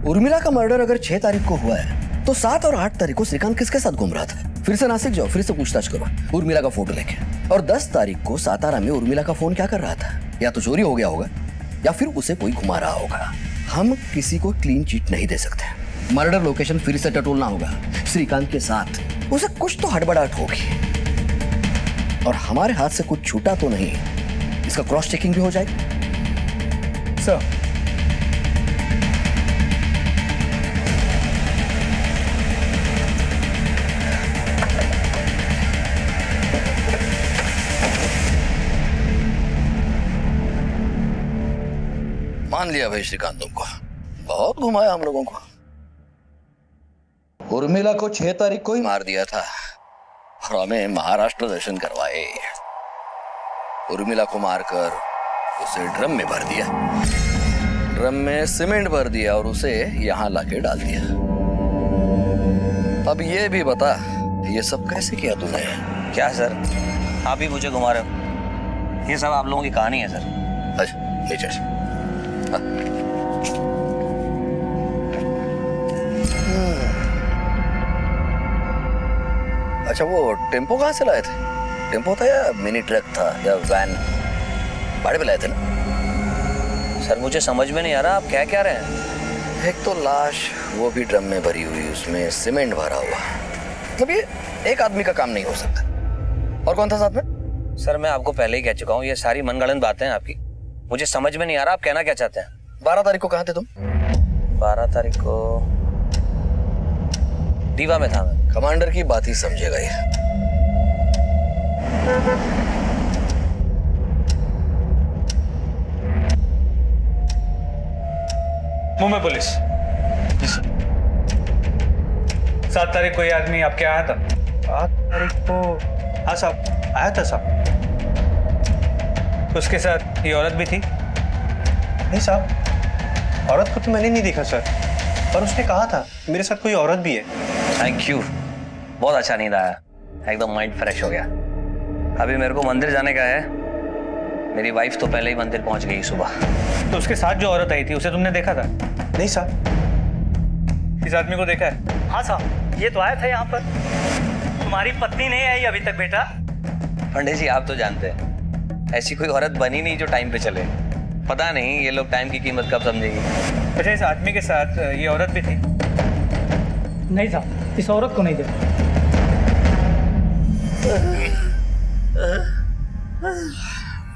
उर्मिला का मर्डर अगर 6 तारीख को हुआ है तो 7 और 8 तारीख को श्रीकांत किसके साथ घूम रहा था? फिर से नासिक जाओ, फिर से पूछताछ करो उर्मिला का फोटो लेके। और 10 तारीख को सातारा में उर्मिला का फोन क्या कर रहा था? या तो चोरी हो गया होगा या फिर उसे कोई घुमा रहा होगा। हम किसी को क्लीन चिट नहीं दे सकते। मर्डर लोकेशन फिर से टटोलना होगा श्रीकांत के साथ। उसे कुछ तो हड़बड़ाहट होगी और हमारे हाथ से कुछ छूटा तो नहीं, इसका क्रॉस चेकिंग भी हो जाएगा। सर, मान लिया भाई श्रीकांत, तुमको बहुत घुमाया हम लोगों को। उर्मिला को 6 तारीख को ही मार दिया था और हमें महाराष्ट्र दर्शन करवाए। उर्मिला को मारकर उसे ड्रम में भर दिया, ड्रम में सीमेंट भर दिया और उसे यहां लाके डाल दिया। अब ये भी बता, ये सब कैसे किया तूने? क्या सर, आप ही मुझे घुमा रहे हो? ये सब आप लोगों की कहानी है सर। अच्छा नीचे से। अच्छा वो टेम्पो कहाँ से लाए थे? टेम्पो था या मिनी ट्रक था या वैन? भाड़े पे लाए थे ना? सर मुझे समझ में नहीं आ रहा आप क्या कह रहे हैं। एक तो लाश, वो भी ड्रम में भरी हुई, उसमें सीमेंट भरा हुआ, मतलब ये एक आदमी का काम नहीं हो सकता। और कौन था साथ में? सर मैं आपको पहले ही कह चुका हूँ, ये सारी मनगढ़ंत बातें हैं आपकी, मुझे समझ में नहीं आ रहा आप कहना क्या चाहते हैं। 12 तारीख को कहाँ थे तुम? 12 तारीख को दीवा में था मैं। कमांडर की बात ही समझेगा ये। मुंबई पुलिस। 7 तारीख को ये आदमी आपके आया था? 7 तारीख को? हाँ साहब आया था साहब। उसके साथ ये औरत भी थी? नहीं साहब, औरत को तो मैंने नहीं देखा सर, पर उसने कहा था मेरे साथ कोई औरत भी है। थैंक यू, बहुत अच्छा नींद आया, एकदम माइंड फ्रेश हो गया। अभी मेरे को मंदिर जाने का है, मेरी वाइफ तो पहले ही मंदिर पहुंच गई सुबह। तो उसके साथ जो औरत आई थी उसे तुमने देखा था? नहीं साहब। इस आदमी को देखा है? हाँ साहब, ये तो आया था यहाँ पर। तुम्हारी पत्नी नहीं आई अभी तक बेटा? पंडित जी आप तो जानते हैं, ऐसी कोई औरत बनी नहीं जो टाइम पे चले। पता नहीं ये लोग टाइम की कीमत कब समझेगी। अच्छा इस आदमी के साथ ये औरत भी थी? नहीं साहब, इस औरत को नहीं देखा।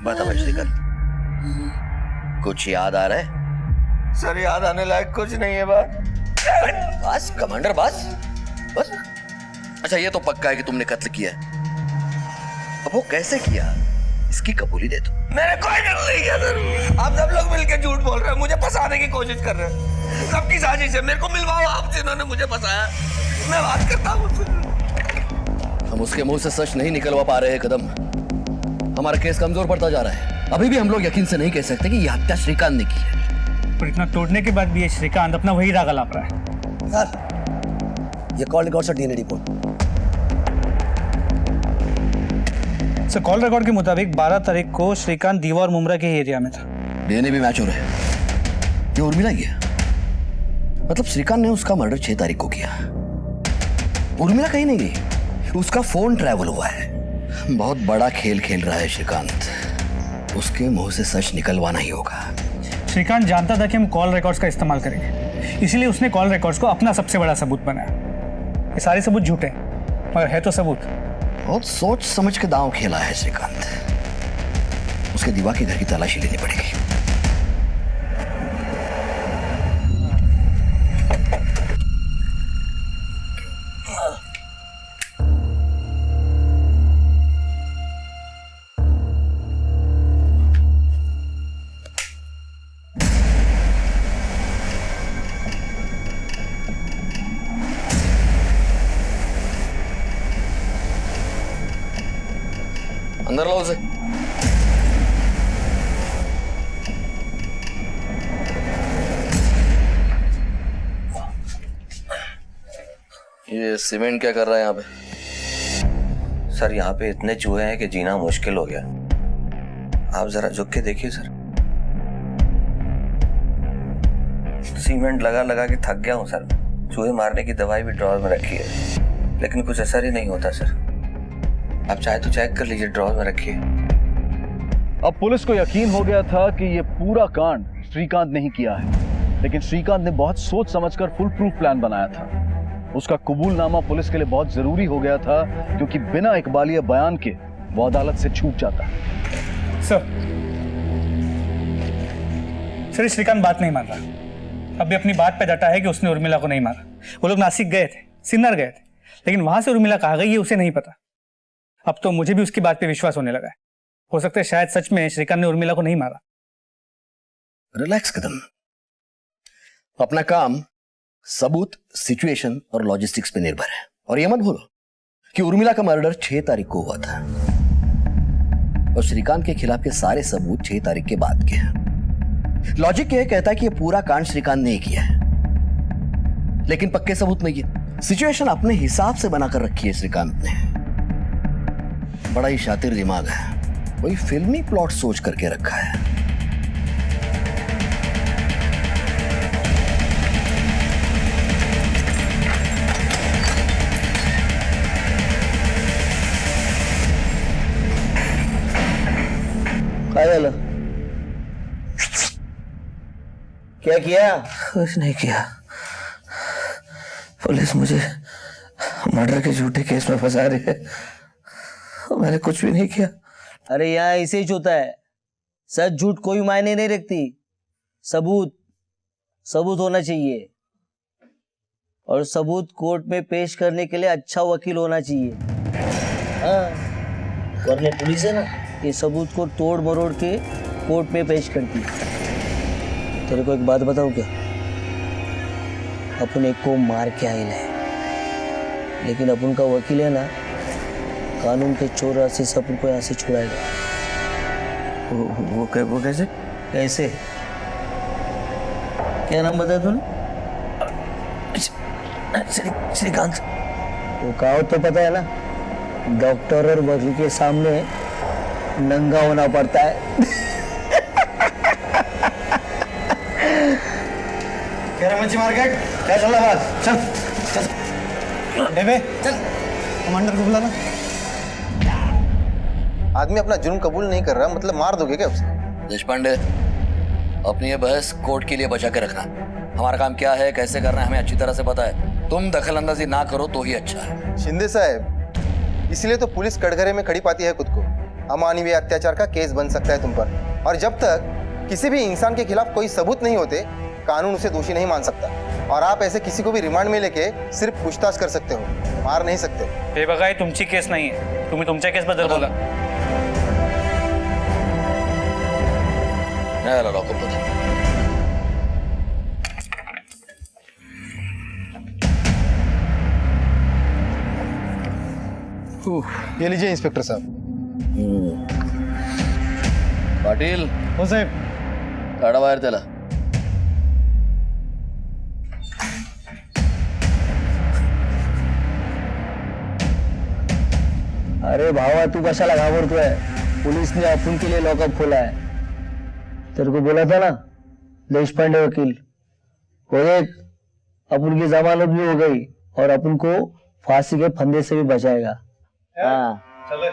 बता बजरीकर, कुछ याद आ रहा है? सर याद आने लायक कुछ नहीं है बात। बस कमांडर बस बस। अच्छा ये तो पक्का है कि तुमने कत्ल किया है, अब वो कैसे किया इसकी कबूली दे दो। मैंने कोई कत्ल नहीं किया सर। आप सब लोग मिलकर झूठ बोल रहे हैं, मुझे फंसाने की कोशिश कर रहे हैं। सबकी साजिश है, मेरे को मिलवाओ आप जिन्होंने मुझे फंसाया, मैं बात करता हूँ। हम उसके मुंह से सच नहीं निकलवा पा रहे हैं कदम, हमारा केस कमजोर पड़ता जा रहा है। अभी भी हम लोग यकीन से नहीं कह सकते कि यह हत्या श्रीकांत ने की है। पर इतना तोड़ने के बाद भी ये श्रीकांत अपना वही राग लाप रहा है। सर ये कॉल रिकॉर्ड से DNA report. Sir call record के मुताबिक 12 तारीख को श्रीकांत दीवा और मुमरा के एरिया में था। डीएनए भी मैच हो रहा है। ये उर्मिला ही है, मतलब श्रीकांत ने उसका मर्डर 6 तारीख को किया। उर्मिला कहीं नहीं गई, उसका फोन ट्रैवल हुआ है। बहुत बड़ा खेल खेल रहा है श्रीकांत, उसके मुंह से सच निकलवाना ही होगा। श्रीकांत जानता था कि हम कॉल रिकॉर्ड्स का इस्तेमाल करेंगे, इसीलिए उसने कॉल रिकॉर्ड्स को अपना सबसे बड़ा सबूत बनाया। ये सारे सबूत झूठे हैं, मगर है तो सबूत। बहुत सोच समझ के दांव खेला है श्रीकांत, उसके दीवा के घर की तलाशी लेनी पड़ेगी। अंदर लो उसे। ये सीमेंट क्या कर रहा है यहाँ पे? सर यहाँ पे इतने चूहे हैं कि जीना मुश्किल हो गया, आप जरा झुक के देखिए सर। सीमेंट लगा लगा के थक गया हूँ सर। चूहे मारने की दवाई भी ड्रॉर में रखी है, लेकिन कुछ असर ही नहीं होता सर। आप चाहे तो चेक कर लीजिए, ड्रॉर में रखिए। अब पुलिस को यकीन हो गया था कि ये पूरा कांड श्रीकांत ने ही किया है, लेकिन श्रीकांत ने बहुत सोच समझकर फुल प्रूफ प्लान बनाया था। उसका कबूलनामा पुलिस के लिए बहुत जरूरी हो गया था, क्योंकि बिना इकबालिया बयान के वो अदालत से छूट जाता। सर श्रीकांत बात नहीं मान रहा, अभी अपनी बात पे डटा है कि उसने उर्मिला को नहीं मारा। वो लोग नासिक गए थे, सिन्नर गए थे, लेकिन वहां से उर्मिला कहाँ गई ये उसे नहीं पता। अब तो मुझे भी उसकी बात पे विश्वास होने लगा है, हो सकता है शायद सच में श्रीकांत ने उर्मिला को नहीं मारा। रिलैक्स कदम, अपना काम सबूत, सिचुएशन और लॉजिस्टिक्स पे निर्भर है। और ये मत भूलो कि उर्मिला का मर्डर 6 तारीख को हुआ था और श्रीकांत के खिलाफ के सारे सबूत 6 तारीख के बाद के हैं। लॉजिक यह कहता है कि ये पूरा कांड श्रीकांत ने किया है, लेकिन पक्के सबूत नहीं है। सिचुएशन अपने हिसाब से बनाकर रखी है श्रीकांत ने। बड़ा ही शातिर दिमाग है, वही फिल्मी प्लॉट सोच करके रखा है। क्या किया? कुछ नहीं किया। पुलिस मुझे मर्डर के झूठे केस में फंसा रही है। मैंने कुछ भी नहीं किया। अरे यहाँ ऐसे ही होता है, सच झूठ कोई मायने नहीं रखती। सबूत सबूत होना चाहिए, और सबूत कोर्ट में पेश करने के लिए अच्छा वकील होना चाहिए। हाँ, वरना पुलिस है ना, ये सबूत को तोड़ मरोड़ के कोर्ट में पेश करती है। तेरे को एक बात बताऊं क्या? अपन एक को मार के आए है, लेकिन अपन का वकील है ना, कानून के चोर से अपन को यहाँ से छुड़ाएगा। वो कैसे? कैसे? क्या नाम बताया तूने? श्रीकांत। वो कहावत तो पता है ना, डॉक्टर और वकील के सामने नंगा होना पड़ता है। मच्छी मार्केट क्या चल रहा है? चल चल डेबे, चल कमांडर को बुलाना। आदमी अपना जुर्म कबूल नहीं कर रहा, मतलब मार दोगे क्या उसे? देशपांडे, अपनी ये बहस कोर्ट के लिए बचा के रखना। हमारा काम क्या है, कैसे करना है, हमें अच्छी तरह से पता है। तुम दखल अंदाजी ना करो तो ही अच्छा है। शिंदे साहब, इसलिए तो पुलिस कटघरे में खड़ी पाती है खुद को। अमानवीय अत्याचार का केस बन सकता है तुम पर, और जब तक किसी भी इंसान के खिलाफ कोई सबूत नहीं होते, कानून उसे दोषी नहीं मान सकता। और आप ऐसे किसी को भी रिमांड में लेके सिर्फ पूछताछ कर सकते हो, मार नहीं सकते। हे बघा, ही तुमची केस नाही आहे, तुम्ही तुमच्या केस बद्दल बोला। नाही आला लॉकअपमध्ये। ये लीजिए इंस्पेक्टर साहब। पाटील, हो साहेब। काढा बाहेर त्याला। अरे भावा, तू कशाला घाबरतोय? पुलिस ने अपन के लिए लॉकअप खोला है। तेरे को बोला था ना, देशपांडे वकील, वो एक अपन की जमानत भी हो गई और अपन को फांसी के फंदे से भी बचाएगा। हाँ चले।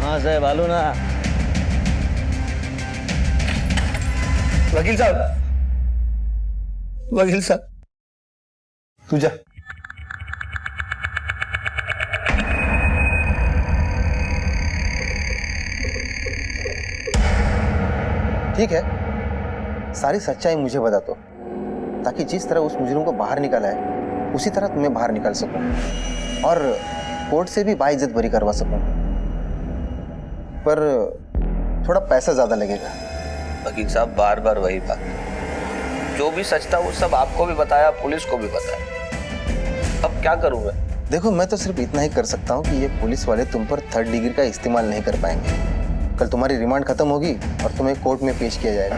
हाँ साहब, आलू ना। वकील साहब, वकील साहब, तू जा। ठीक है, सारी सच्चाई मुझे बता दो, ताकि जिस तरह उस मुजरिम को बाहर निकाला है, उसी तरह तुम्हें बाहर निकाल सकूं और कोर्ट से भी बाइज्जत बरी करवा सकूं। पर थोड़ा पैसा ज्यादा लगेगा। वकील साहब, बार बार वही बात। जो भी सच था वो सब आपको भी बताया, पुलिस को भी बताया। अब क्या करूं मैं? देखो, मैं तो सिर्फ इतना ही कर सकता हूँ कि ये पुलिस वाले तुम पर 3rd डिग्री का इस्तेमाल नहीं कर पाएंगे। कल तुम्हारी रिमांड खत्म होगी और तुम्हें कोर्ट में पेश किया जाएगा।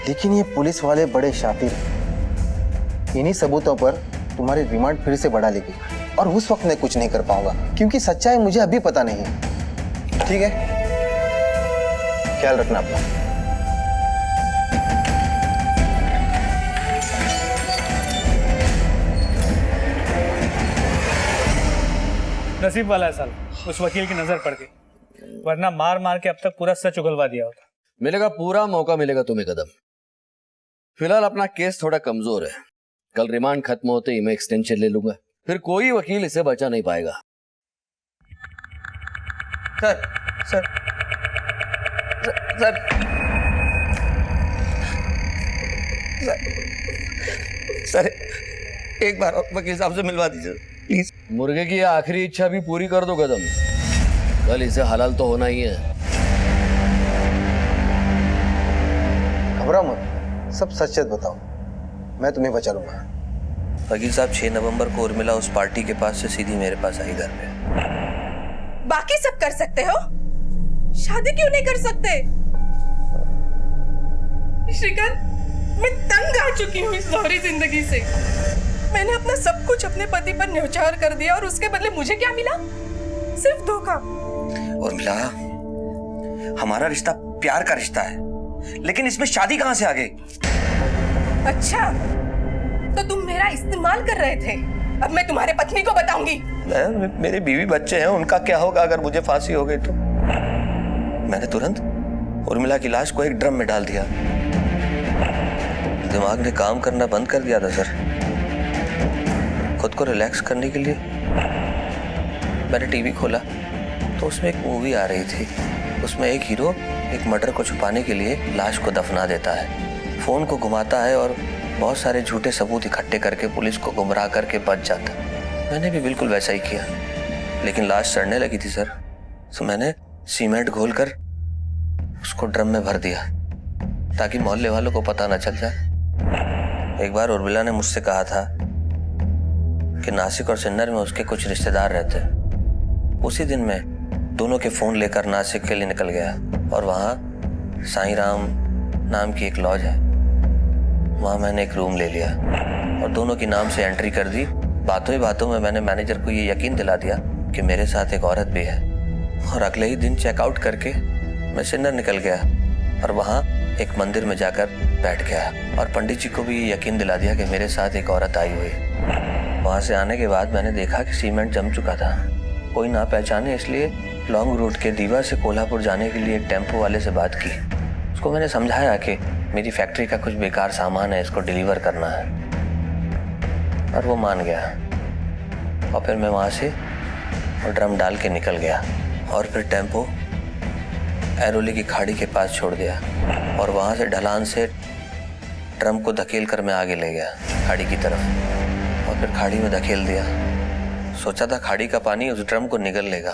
लेकिन ये पुलिस वाले बड़े शातिर हैं। इन्हीं सबूतों पर तुम्हारी रिमांड फिर से बढ़ा लेगी, और उस वक्त मैं कुछ नहीं कर पाऊंगा, क्योंकि सच्चाई मुझे अभी पता नहीं है। ठीक है, ख्याल रखना अपना। नसीब वाला है साल, उस वकील की नजर पड़ गई, वरना मार मार के अब तक पूरा सच उगलवा दिया होता। मिलेगा, पूरा मौका मिलेगा तुम्हें कदम। फिलहाल अपना केस थोड़ा कमजोर है। कल रिमांड खत्म होते ही मैं एक्सटेंशन ले लूंगा, फिर कोई वकील इसे बचा नहीं पाएगा। सर सर सर सर, एक बार वकील साहब से मिलवा दीजिए प्लीज। मुर्गे की आखिरी इच्छा भी पूरी कर दो कदम, कल इसे हलाल तो होना ही है। घबराओ मत, सब सच सच बताओ, मैं तुम्हें बचा लूंगा। वकील साहब, 6 नवंबर को उर्मिला उस पार्टी के पास से सीधी मेरे पास आई घर पे। बाकी सब कर सकते हो, शादी क्यों नहीं कर सकते? श्रीकांत, मैं तंग आ चुकी हूँ इस दोहरी जिंदगी से। मैंने अपना सब कुछ अपने पति पर न्यौछावर कर दिया और उसके बदले मुझे क्या मिला? सिर्फ धोखा। उर्मिला, हमारा रिश्ता प्यार का रिश्ता है, लेकिन इसमें शादी कहां से आ गई? अच्छा, तो तुम मेरा इस्तेमाल कर रहे थे। अब मैं तुम्हारे पत्नी को बताऊंगी। मेरी बीवी बच्चे हैं, उनका क्या होगा अगर मुझे फांसी हो गई तो? मैंने तुरंत उर्मिला की लाश को एक ड्रम में डाल दिया। दिमाग ने काम करना बंद कर दिया था सर। खुद को रिलैक्स करने के लिए मैंने टीवी खोला तो उसमें एक मूवी आ रही थी। उसमें एक हीरो एक मर्डर को छुपाने के लिए लाश को दफना देता है, फोन को घुमाता है और बहुत सारे झूठे सबूत इकट्ठे करके पुलिस को गुमराह करके बच जाता है। मैंने भी बिल्कुल वैसा ही किया, लेकिन लाश सड़ने लगी थी सर, तो मैंने सीमेंट घोलकर उसको ड्रम में भर दिया ताकि मोहल्ले वालों को पता न चल जाए। एक बार उर्मिला ने मुझसे कहा था कि नासिक और सिन्नर में उसके कुछ रिश्तेदार रहते हैं। उसी दिन मैं दोनों के फोन लेकर नासिक के लिए निकल गया और वहाँ साईं राम नाम की एक लॉज है, वहाँ मैंने एक रूम ले लिया और दोनों के नाम से एंट्री कर दी। बातों ही बातों में मैंने मैनेजर को ये यकीन दिला दिया कि मेरे साथ एक औरत भी है और अगले ही दिन चेकआउट करके मैं सिन्नर निकल गया और वहाँ एक मंदिर में जाकर बैठ गया और पंडित जी को भी ये यकीन दिला दिया कि मेरे साथ एक औरत आई हुई। वहाँ से आने के बाद मैंने देखा कि सीमेंट जम चुका था, कोई ना पहचाने, इसलिए लॉन्ग रूट के दीवा से कोल्हापुर जाने के लिए एक टेम्पो वाले से बात की। उसको मैंने समझाया कि मेरी फैक्ट्री का कुछ बेकार सामान है, इसको डिलीवर करना है, और वो मान गया। और फिर मैं वहाँ से और ड्रम डाल के निकल गया और फिर टेम्पो एरोली की खाड़ी के पास छोड़ दिया और वहाँ से ढलान से ड्रम को धकेल कर मैं आगे ले गया खाड़ी की तरफ और फिर खाड़ी में धकेल दिया। सोचा था खाड़ी का पानी उस ड्रम को निगल लेगा।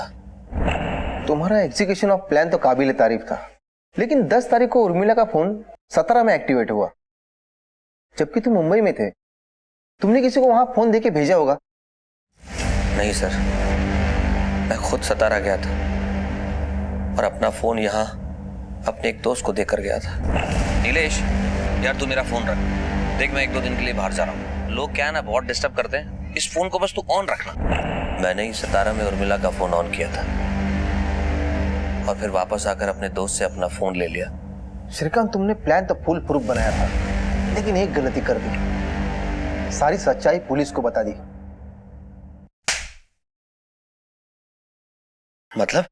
तुम्हारा एग्जीक्यूशन ऑफ प्लान तो काबिल तारीफ था, लेकिन 10 तारीख को उर्मिला का फोन 17 में एक्टिवेट हुआ, जबकि तुम मुंबई में थे। तुमने किसी को वहां फोन देके भेजा होगा। नहीं सर, मैं खुद सतारा गया था और अपना फोन यहाँ अपने एक दोस्त को देकर गया था। नीलेश यार, तू मेरा फोन रख, देख मैं 1-2 दिन के लिए बाहर जा रहा हूँ। लोग क्या है ना बहुत डिस्टर्ब करते हैं, इस फोन को बस तू ऑन रखना। मैंने ही 17 में उर्मिला का फोन ऑन किया था और फिर वापस आकर अपने दोस्त से अपना फोन ले लिया। श्रीकांत, तुमने प्लान तो फुल प्रूफ बनाया था, लेकिन एक गलती कर दी, सारी सच्चाई पुलिस को बता दी। मतलब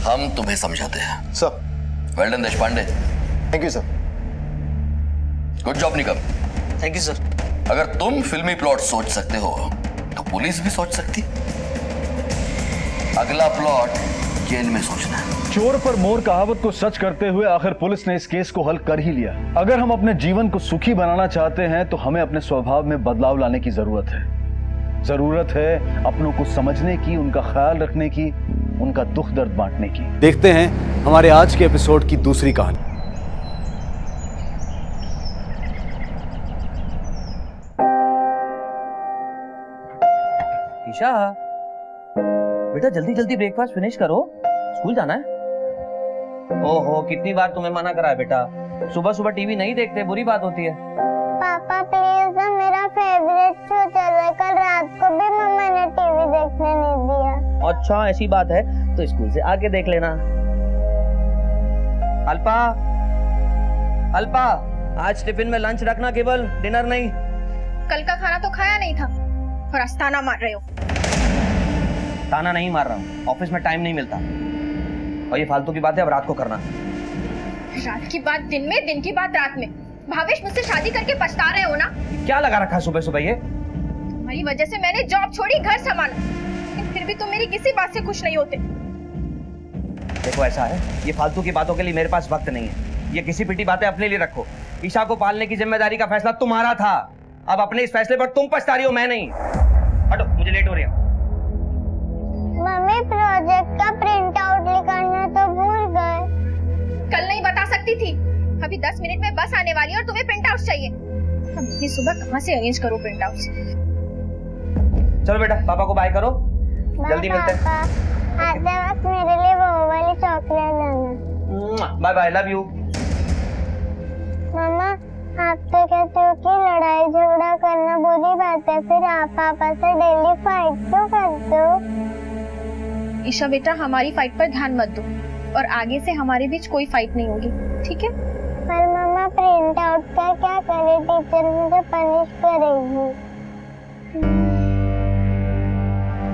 हम तुम्हें समझाते हैं sir. Well done Deshpande. Thank you sir. Good job Nikam. Thank you sir. अगर तुम फिल्मी प्लॉट सोच सकते हो तो पुलिस भी सोच सकती। अगला प्लॉट जेल में सोचना है। चोर पर मोर कहावत को सच करते हुए आखिर पुलिस ने इस केस को हल कर ही लिया। अगर हम अपने जीवन को सुखी बनाना चाहते हैं तो हमें अपने स्वभाव में बदलाव लाने की जरूरत है। जरूरत है अपनों को समझने की, उनका ख्याल रखने की, उनका दुख दर्द बांटने की। देखते हैं हमारे आज के एपिसोड की दूसरी कहानी। ईशा, बेटा जल्दी जल्दी ब्रेकफास्ट फिनिश करो, स्कूल जाना है। ओहो, कितनी बार तुम्हें मना करा है बेटा, सुबह सुबह टीवी नहीं देखते, बुरी बात होती है। पापा प्लीज ना, मेरा फेवरेट शो चल रहा है, कल रात को भी मम्मा ने टीवी देखने नहीं दिया। अच्छा ऐसी बात है तो स्कूल से आके देख लेना। अल्पा, अल्पा, आज टिफिन में लंच रखना, केवल डिनर नहीं। कल का खाना तो खाया नहीं था और आज ताना मार रहे हो। ताना नहीं मार रहा हूँ, ऑफिस में टाइम नहीं मिलता और ये फालतू की बात है अब रात को करना। रात की बात दिन में, दिन की बात रात में। भावेश, मुझसे शादी करके पछता रहे हो ना? क्या लगा रखा है सुबह सुबह ये? तुम्हारी वजह से मैंने जॉब छोड़ी, घर संभाला, लेकिन फिर भी तुम मेरी किसी बात से खुश नहीं होते। देखो ऐसा है, ये फालतू की बातों के लिए मेरे पास वक्त नहीं है। ये किसी पिटी बातें अपने लिए रखो। ईशा को पालने की जिम्मेदारी का फैसला तुम्हारा था, अब अपने इस फैसले पर तुम पछता रही हो, मैं नहीं। हटो, मुझे लेट हो रही है। मम्मी, प्रोजेक्ट का प्रिंट आउट निकालना तो भूल गए। कल नहीं बता सकती थी, अभी 10 मिनट में बस आने वाली है और तुम्हें प्रिंट आउट चाहिए। अब इतनी सुबह कहाँ से अरेंज करो प्रिंट आउट? चलो बेटा, पापा को बाय करो, जल्दी मिलते हैं। आते वक्त मेरे लिए वो वाली चॉकलेट लाना। Bye bye, love you. मामा आप तो कहते हो कि लड़ाई झगड़ा करना बुरी बात है, फिर आप पापा से डेली फाइट क्यों करते हो? ईशा बेटा, हमारी फाइट पर ध्यान मत दो और आगे से हमारे बीच कोई फाइट नहीं होगी, ठीक है? पर मामा प्रिंट आउट का क्या करे, टीचर मुझे पनिश करेगी।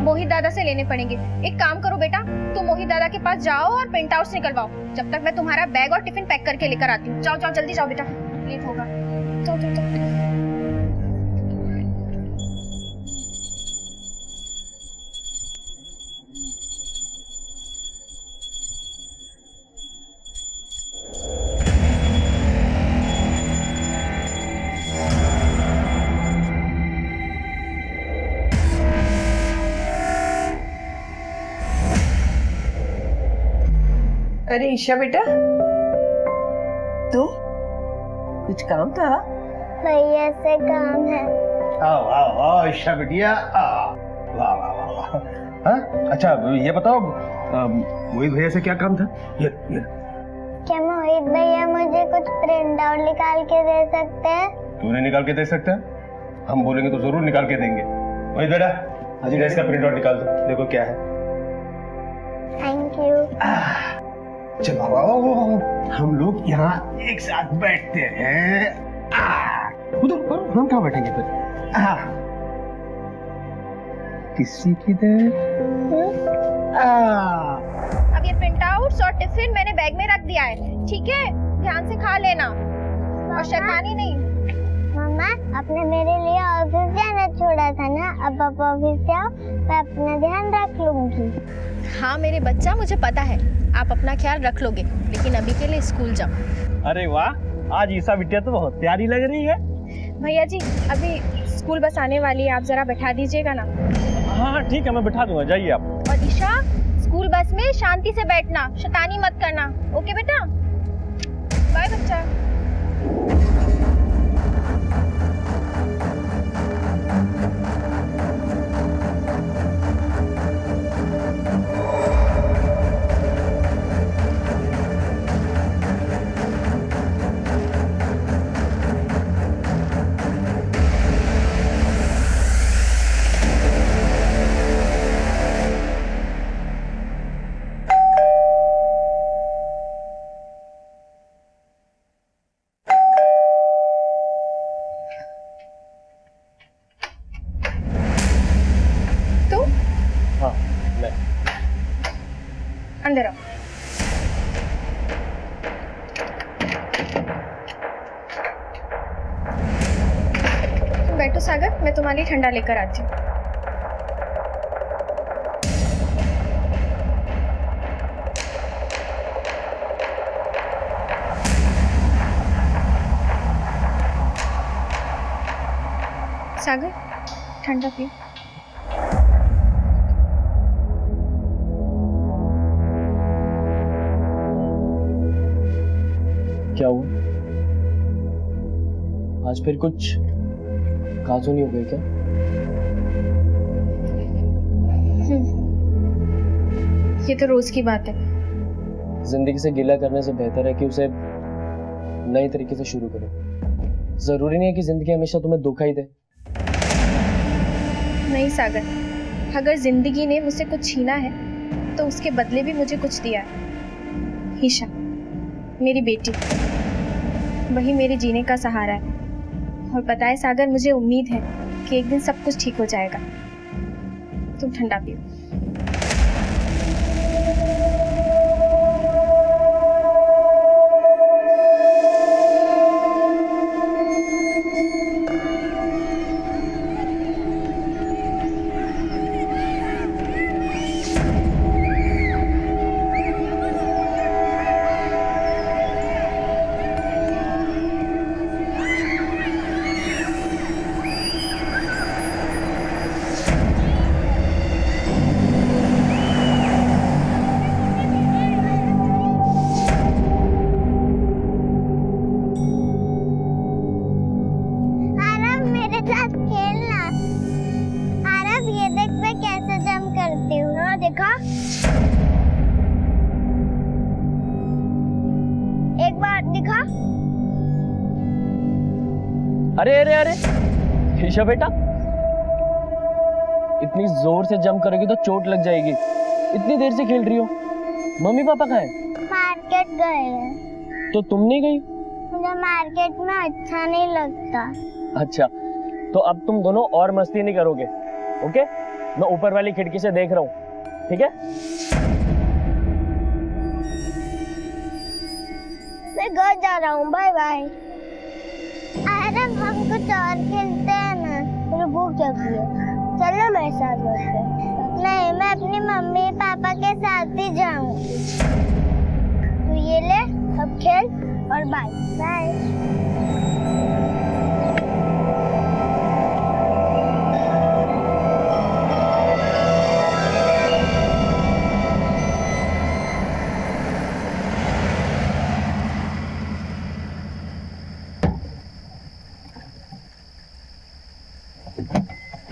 मोहित दादा से लेने पड़ेंगे। एक काम करो बेटा, तुम मोहित दादा के पास जाओ और प्रिंट आउट्स निकलवाओ, जब तक मैं तुम्हारा बैग और टिफिन पैक करके लेकर आती हूँ। जाओ जाओ जल्दी जाओ बेटा, लेट होगा। जाओ जाओ जाओ। अरे ईशा बेटा, तुम कुछ काम था? भैया से काम है। आओ आओ आओ ईशा बिटिया, वाह वाह वाह वाह। हाँ अच्छा ये बताओ मोहित भैया से क्या काम था? ये क्या मोहित भैया मुझे कुछ प्रिंट आउट निकाल के दे सकते हैं? क्यों नहीं निकाल के दे सकते? हम बोलेंगे तो जरूर निकाल के देंगे। मोहित बेटा आज ड्रेस का प्रिंट आउट निकाल दो, देखो क्या है। Thank you. चलो आओ, हम लोग यहाँ एक साथ बैठते हैं। उधर हम कहाँ बैठेंगे फिर? किसी की अब ये प्रिंट आउट्स और टिफिन मैंने बैग में रख दिया है, ठीक है? ध्यान से खा लेना और शैतानी नहीं। मम्मा आपने मेरे लिए ऑफिस जाना छोड़ा था ना, अब आप ऑफिस जाओ, मैं अपना ध्यान रख लूंगी। हाँ मेरे बच्चा, मुझे पता है आप अपना ख्याल रख लोगे, लेकिन अभी के लिए स्कूल जाओ। अरे वाह, आज ईशा बिटिया तो बहुत प्यारी लग रही है। भैया जी अभी स्कूल बस आने वाली है, आप जरा बैठा दीजिएगा ना। हाँ ठीक है, मैं बैठा दूंगा, जाइए आप। और ईशा स्कूल बस में शांति से बैठना, शैतानी मत करना, ओके बेटा? बाय बच्चा। अंदर आओ। बैठो सागर, मैं तुम्हारे लिए ठंडा लेकर आती हूँ। सागर ठंडा पियो। क्या हुआ? आज फिर कुछ काजू नहीं हो गई क्या? ये तो रोज की बात है। जिंदगी से गिला करने से बेहतर है कि उसे नए तरीके से शुरू करो। जरूरी नहीं है कि जिंदगी हमेशा तुम्हें धोखा ही दे। नहीं सागर, अगर जिंदगी ने मुझसे कुछ छीना है तो उसके बदले भी मुझे कुछ दिया है। ईशा मेरी बेटी, वही मेरे जीने का सहारा है। और पता है सागर, मुझे उम्मीद है कि एक दिन सब कुछ ठीक हो जाएगा। तुम ठंडा पियो। अरे अरे अरे ईशा बेटा, इतनी जोर से जंप करोगी तो चोट लग जाएगी। इतनी देर से खेल रही हो। मम्मी पापा कहाँ है? मार्केट गए हैं। तो तुम नहीं गई? मुझे मार्केट में अच्छा नहीं लगता। अच्छा, तो अब तुम दोनों और मस्ती नहीं करोगे, ओके? मैं ऊपर वाली खिड़की से देख रहा हूँ, ठीक है? मैं घर जा रहा हूँ, बाय बाय। अरे हम कुछ और खेलते हैं ना, मेरी भूख लगी है। चलो मेरे साथ बैठते। नहीं, मैं अपनी मम्मी पापा के साथ ही जाऊंगी। तू ये ले, अब खेल और बाय बाय।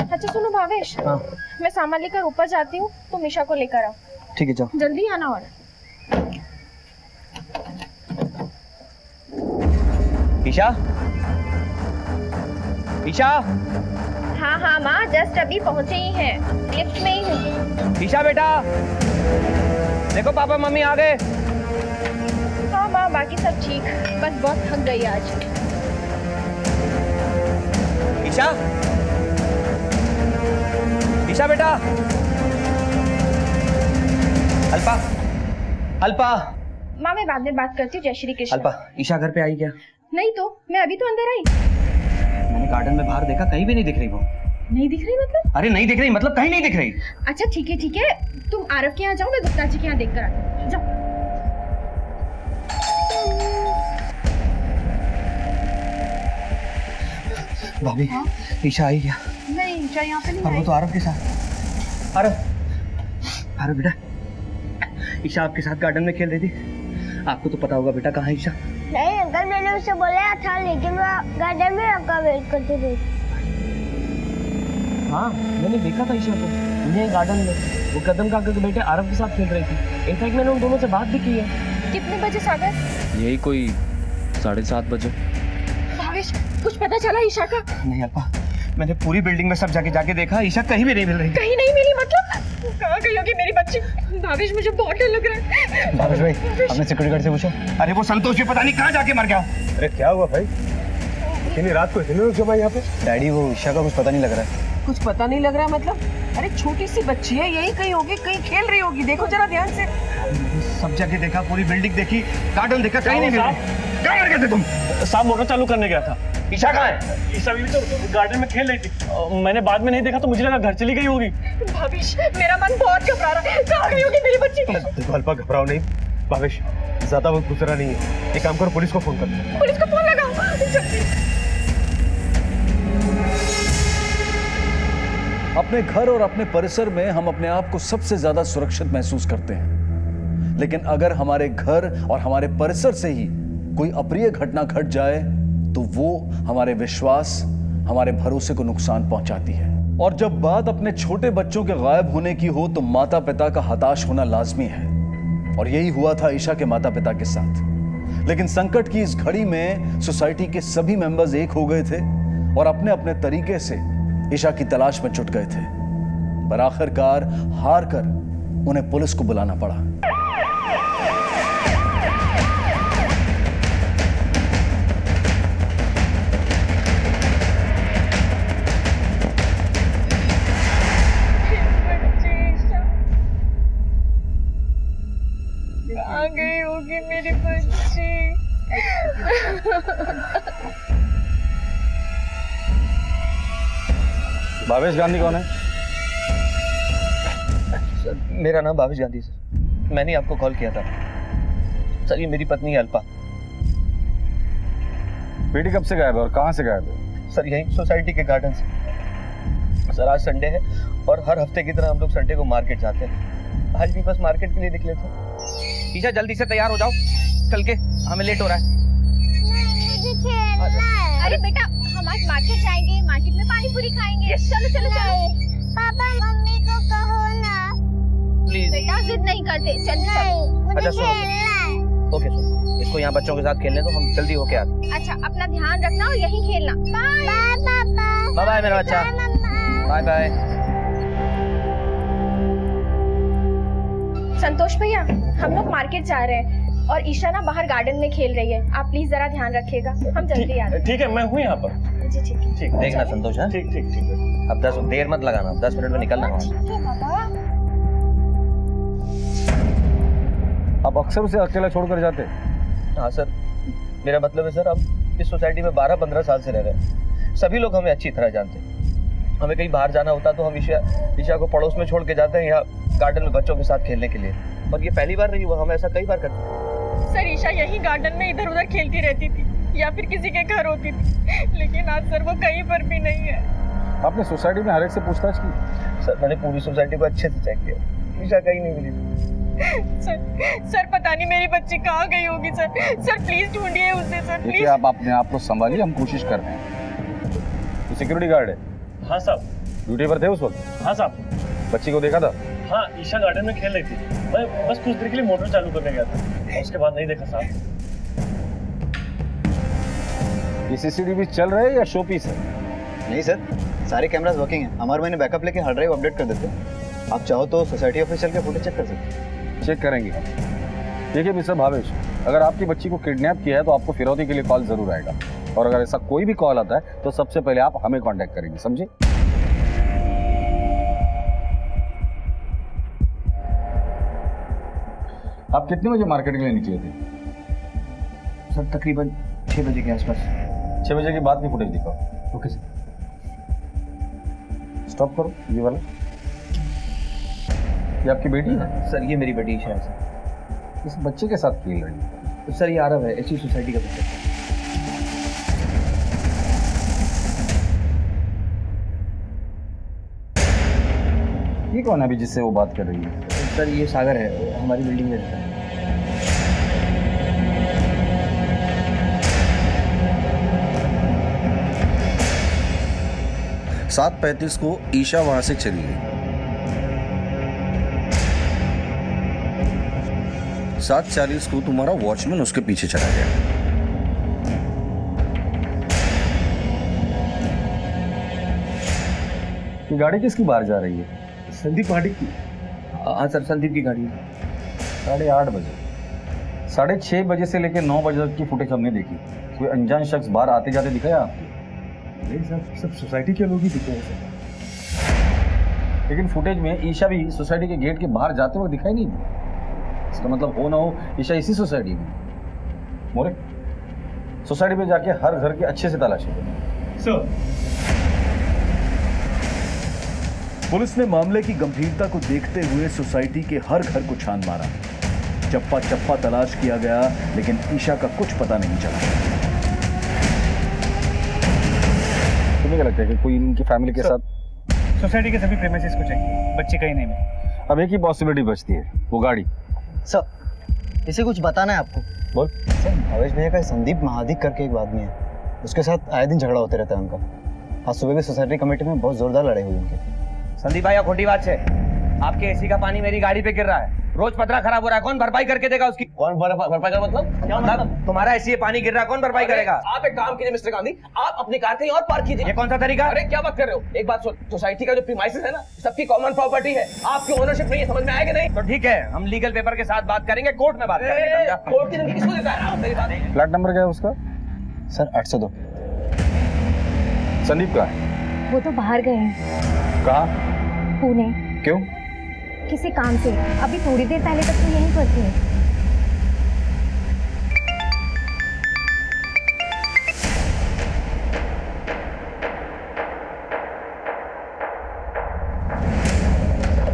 अच्छा सुनो भावेश, हाँ मैं सामान लेकर ऊपर जाती हूँ, तुम ईशा को लेकर आओ। ठीक है, जाओ। जल्दी आना। और ईशा, ईशा, हाँ हाँ माँ, जस्ट अभी पहुँचे ही हैं, लिफ्ट में ही हूँ। ईशा बेटा, देखो पापा मम्मी आ गए। हाँ माँ, बाकी सब ठीक, बस बहुत थक गई आज। ईशा, ईशा बेटा, अल्पा, अल्पा, माँ मैं बाद में बात करती हूँ। जय श्री कृष्ण। अल्पा, ईशा घर पे आई क्या? नहीं तो, मैं अभी तो अंदर आई। मैंने गार्डन में बाहर देखा, कहीं भी नहीं दिख रही वो। नहीं दिख रही मतलब? अरे नहीं दिख रही मतलब कहीं नहीं दिख रही। अच्छा ठीक है, तुम आरव के यहाँ जाओ, मैं गुप्ता जी के यहाँ देख कर आती हूँ। जाओ। भाभी, ईशा आई क्या? नहीं, ईशा यहाँ पे नहीं और वो आई। तो आरव के साथ। आरव बेटा, ईशा आपके साथ गार्डन में खेल रही थी। आपको तो पता होगा बेटा कहाँ है ईशा। नहीं अंकल, मैंने उसे बोला था, लेकिन वो गार्डन में आपका वेट करती थी। हाँ, मैंने देखा था ईशा को यहीं गार्डन में, वो कदम काका के बेटे आरव के साथ खेल रही थी। इनफैक्ट मैंने उन दोनों से बात भी की है। कितने बजे सागर? यही कोई 7:30 बजे। भावेश, कुछ पता चला ईशा का? नहीं अल्पा, मैंने पूरी बिल्डिंग में सब जाके देखा, ईशा कहीं भी नहीं मिल रही। कहीं नहीं मिली मतलब? कहाँ गई होगी मेरी बच्ची? भावेश, मुझे बहुत डर लग रहा है। भावेश भाई, आपने सिक्योरिटी गार्ड से पूछा? अरे वो संतोष भी पता नहीं कहाँ जाके मर गया। अरे क्या हुआ भाई, इतनी रात को इतने लोग जमा यहाँ पे? डैडी, वो ईशा का कुछ पता नहीं लग रहा है। कुछ पता नहीं लग रहा मतलब? अरे छोटी सी बच्ची है, यही कहीं होगी, कहीं खेल रही होगी। देखो जरा ध्यान से। सब जगह देखा, पूरी बिल्डिंग देखी, गार्डन देखा, कहीं नहीं मिल रही। क्या कर गए थे तुम? साहब मोटर चालू करने गया था। ईशा कहाँ है? ईशा भी तो गार्डन में खेल रही थी। मैंने बाद में नहीं देखा तो मुझे लगा घर चली गई होगी। भावेश, मेरा मन बहुत घबरा रहा है। कहाँ गई होगी मेरी बच्ची? देखो अल्पा, घबराओ नहीं। भावेश, ज्यादा वक्त गुजरा नहीं है, एक काम करो, पुलिस को फोन कर। पुलिस को फोन लगाओ जल्दी। अपने घर और अपने परिसर में हम अपने आप को सबसे ज्यादा सुरक्षित महसूस करते हैं, लेकिन अगर हमारे घर और हमारे परिसर से ही कोई अप्रिय घटना घट जाए तो वो हमारे विश्वास, हमारे भरोसे को नुकसान पहुंचाती है। और जब बात अपने छोटे बच्चों के गायब होने की हो तो माता पिता का हताश होना लाजमी है, और यही हुआ था ईशा के माता पिता के साथ। लेकिन संकट की इस घड़ी में सोसाइटी के सभी मेंबर्स एक हो गए थे और अपने अपने तरीके से ईशा की तलाश में जुट गए थे, पर आखिरकार हार कर उन्हें पुलिस को बुलाना पड़ा। कहाँ गई होगी मेरी बच्ची? भावेश गांधी कौन है? सर, मेरा नाम भावेश गांधी सर। मैंने ही आपको कॉल किया था सर। ये मेरी पत्नी है अल्पा। बेटी कब से गायब है और कहाँ से गायब है? सर यही सोसाइटी के गार्डन से। सर आज संडे है और हर हफ्ते की तरह हम लोग संडे को मार्केट जाते हैं। आज भी बस मार्केट के लिए निकले थे। ईशा जल्दी से तैयार हो जाओ, चल के हमें लेट हो रहा है। अरे बेटा, हम आज मार्केट जाएंगे, मार्केट में पानी पूरी खाएंगे। चलो चलो चलो। पापा मम्मी को कहो ना। प्लीज बेटा जिद नहीं करते, चल चल। मुझे अच्छा, सुनो। खेलना है। ओके सुनो, इसको यहाँ बच्चों के साथ खेलने दो, हम जल्दी होके आते हैं। अच्छा, अपना ध्यान रखना और यहीं खेलना। बाय पापा। बाय बाय मेरा बच्चा, बाय बाय। संतोष भैया, हम लोग मार्केट जा रहे हैं और ईशा ना बाहर गार्डन में खेल रही है। आप प्लीज जरा ध्यान रखिएगा, हम जल्दी आते हैं। ठीक है, मैं हूँ यहाँ पर। जी ठीक है। ठीक, देखना संतोष। हाँ ठीक ठीक ठीक है। अब 10 देर मत लगाना, 10 मिनट में निकलना वहाँ। ठीक है बाबा। आप अक्सर उसे अकेला छोड़कर जाते? हाँ सर, मेरा मतलब है सर, हम इस सोसाइटी में 12-15 साल से रह रहे हैं। सभी लोग हमें अच्छी तरह जानते हैं। हमें कहीं बाहर जाना होता तो हम ईशा को पड़ोस में छोड़ के जाते हैं, यहाँ गार्डन में बच्चों के साथ खेलने के लिए। और ये पहली बार नहीं हुआ, हम ऐसा कई बार करते हैं। सर, ईशा यही गार्डन में इधर उधर खेलती रहती थी या फिर किसी के घर होती थी, लेकिन आज सर वो कहीं पर भी नहीं है। आपने सोसाइटी में हर एक से पूछताछ की? सर मैंने पूरी सोसाइटी को अच्छे से चेक किया, ईशा कहीं नहीं मिली। सर पता नहीं मेरी बच्ची कहाँ गई होगी। सर प्लीज ढूंढिए उसे सर, देखिए, प्लीज। आप अपने आप को संभालिए, हम कोशिश कर रहे हैं। तो सिक्योरिटी गार्ड है? हाँ साहब। ड्यूटी पर थे उस वक्त? हाँ साहब। बच्ची को देखा था? हाँ, ईशा गार्डन में खेल रही थी। मैं बस कुछ देर के लिए मोटर चालू करने गया था, उसके बाद नहीं देखा साहब। ये सीसीटीवी चल रहे हैं या शो पीस है? नहीं सर, सारे कैमरास वर्किंग हैं। हमारे मैंने बैकअप लेके हार्ड ड्राइव अपडेट कर देते हैं। आप चाहो तो सोसाइटी ऑफिशियल के फुटेज चेक कर सकते हैं। चेक करेंगे। देखिए मिस्टर भावेश, अगर आपकी बच्ची को किडनैप किया है तो आपको फिरौती के लिए कॉल जरूर आएगा, और अगर ऐसा कोई भी कॉल आता है तो सबसे पहले आप हमें कांटेक्ट करेंगे, समझे? आप कितने बजे मार्केट के लिए निकले थे? सर तकरीबन 6 बजे के आसपास। 6 बजे के बाद की फुटेज दिखाओ। Okay sir. स्टॉप करो ये वाला। ये आपकी बेटी है? सर ये मेरी बेटी ईशा है सर। इस बच्चे के साथ खेल रही है? सर ये आरव है, इसी सोसाइटी का बच्चा। ये कौन है अभी जिससे वो बात कर रही है? सर ये सागर है, हमारी बिल्डिंग में रहता है। 7:35 को ईशा वहां से चली गई। 7:40 को तुम्हारा वॉचमैन उसके पीछे चला गया। ये गाड़ी किसकी बाहर जा रही है? संदीप गाड़ी की। हाँ सर, संदीप की गाड़ी है। 8:30 बजे, 6:30 बजे से लेकर 9 बजे तक की फुटेज हमने देखी। कोई अनजान शख्स बाहर आते जाते दिखाया आपको? नहीं सर, सब सोसाइटी के लोग ही दिखे हैं सर। लेकिन फुटेज में ईशा भी सोसाइटी के गेट के बाहर जाते हुए दिखाई नहीं दी। इसका मतलब हो ना हो ईशा इसी सोसाइटी में। मोरे, सोसाइटी में जाके हर घर की अच्छे से तलाशी करो। सर। पुलिस ने मामले की गंभीरता को देखते हुए सोसाइटी के हर घर को छान मारा। चप्पा चप्पा तलाश किया गया, लेकिन ईशा का कुछ पता नहीं चला। तुम्हें क्या लगता है कि कोई इनकी फैमिली के साथ? सोसाइटी के सभी प्रेमिसेस को चाहिए, बच्चे कहीं नहीं मिले। अब एक ही पॉसिबिलिटी बचती है, वो गाड़ी। सर, इसे कुछ बताना है आपको। बोल। सर, भावेश भैया का संदीप महादिक करके एक आदमी है, उसके साथ आए दिन झगड़ा होते रहता है उनका। आज सुबह भी सोसाइटी कमेटी में बहुत जोरदार लड़ाई हुई उनके। संदीप भाई खोटी बात है, आपके एसी का पानी मेरी गाड़ी पे गिर रहा है, रोज पतरा खराब हो रहा है, कौन भरपाई करके देगा उसकी? कौन भरपाई का मतलब? क्या मतलब? तुम्हारा एसी पानी गिर रहा है, कौन भरपाई करेगा? आप एक काम कीजिए मिस्टर गांधी, आप अपनी कार कहीं और पार्क कीजिए। ये कौन सा तरीका? अरे क्या बात कर रहे हो? एक बात सुन, सोसाइटी का जो प्रीमाइसेस है ना, सबकी कॉमन प्रॉपर्टी है, आपकी ओनरशिप नहीं है, समझ में आएगा नहीं? तो ठीक है, हम लीगल पेपर के साथ बात करेंगे, कोर्ट में बात करेंगे, समझा? कोर्ट की धमकी किसको देता है? मेरी बात नहीं। फ्लैट नंबर क्या है उसका? सर 802। संदीप का है? वो तो बाहर गए हैं, कहाँ? पुणे। क्यों? किसी काम से। अभी थोड़ी देर पहले तक तो यहीं पर थे।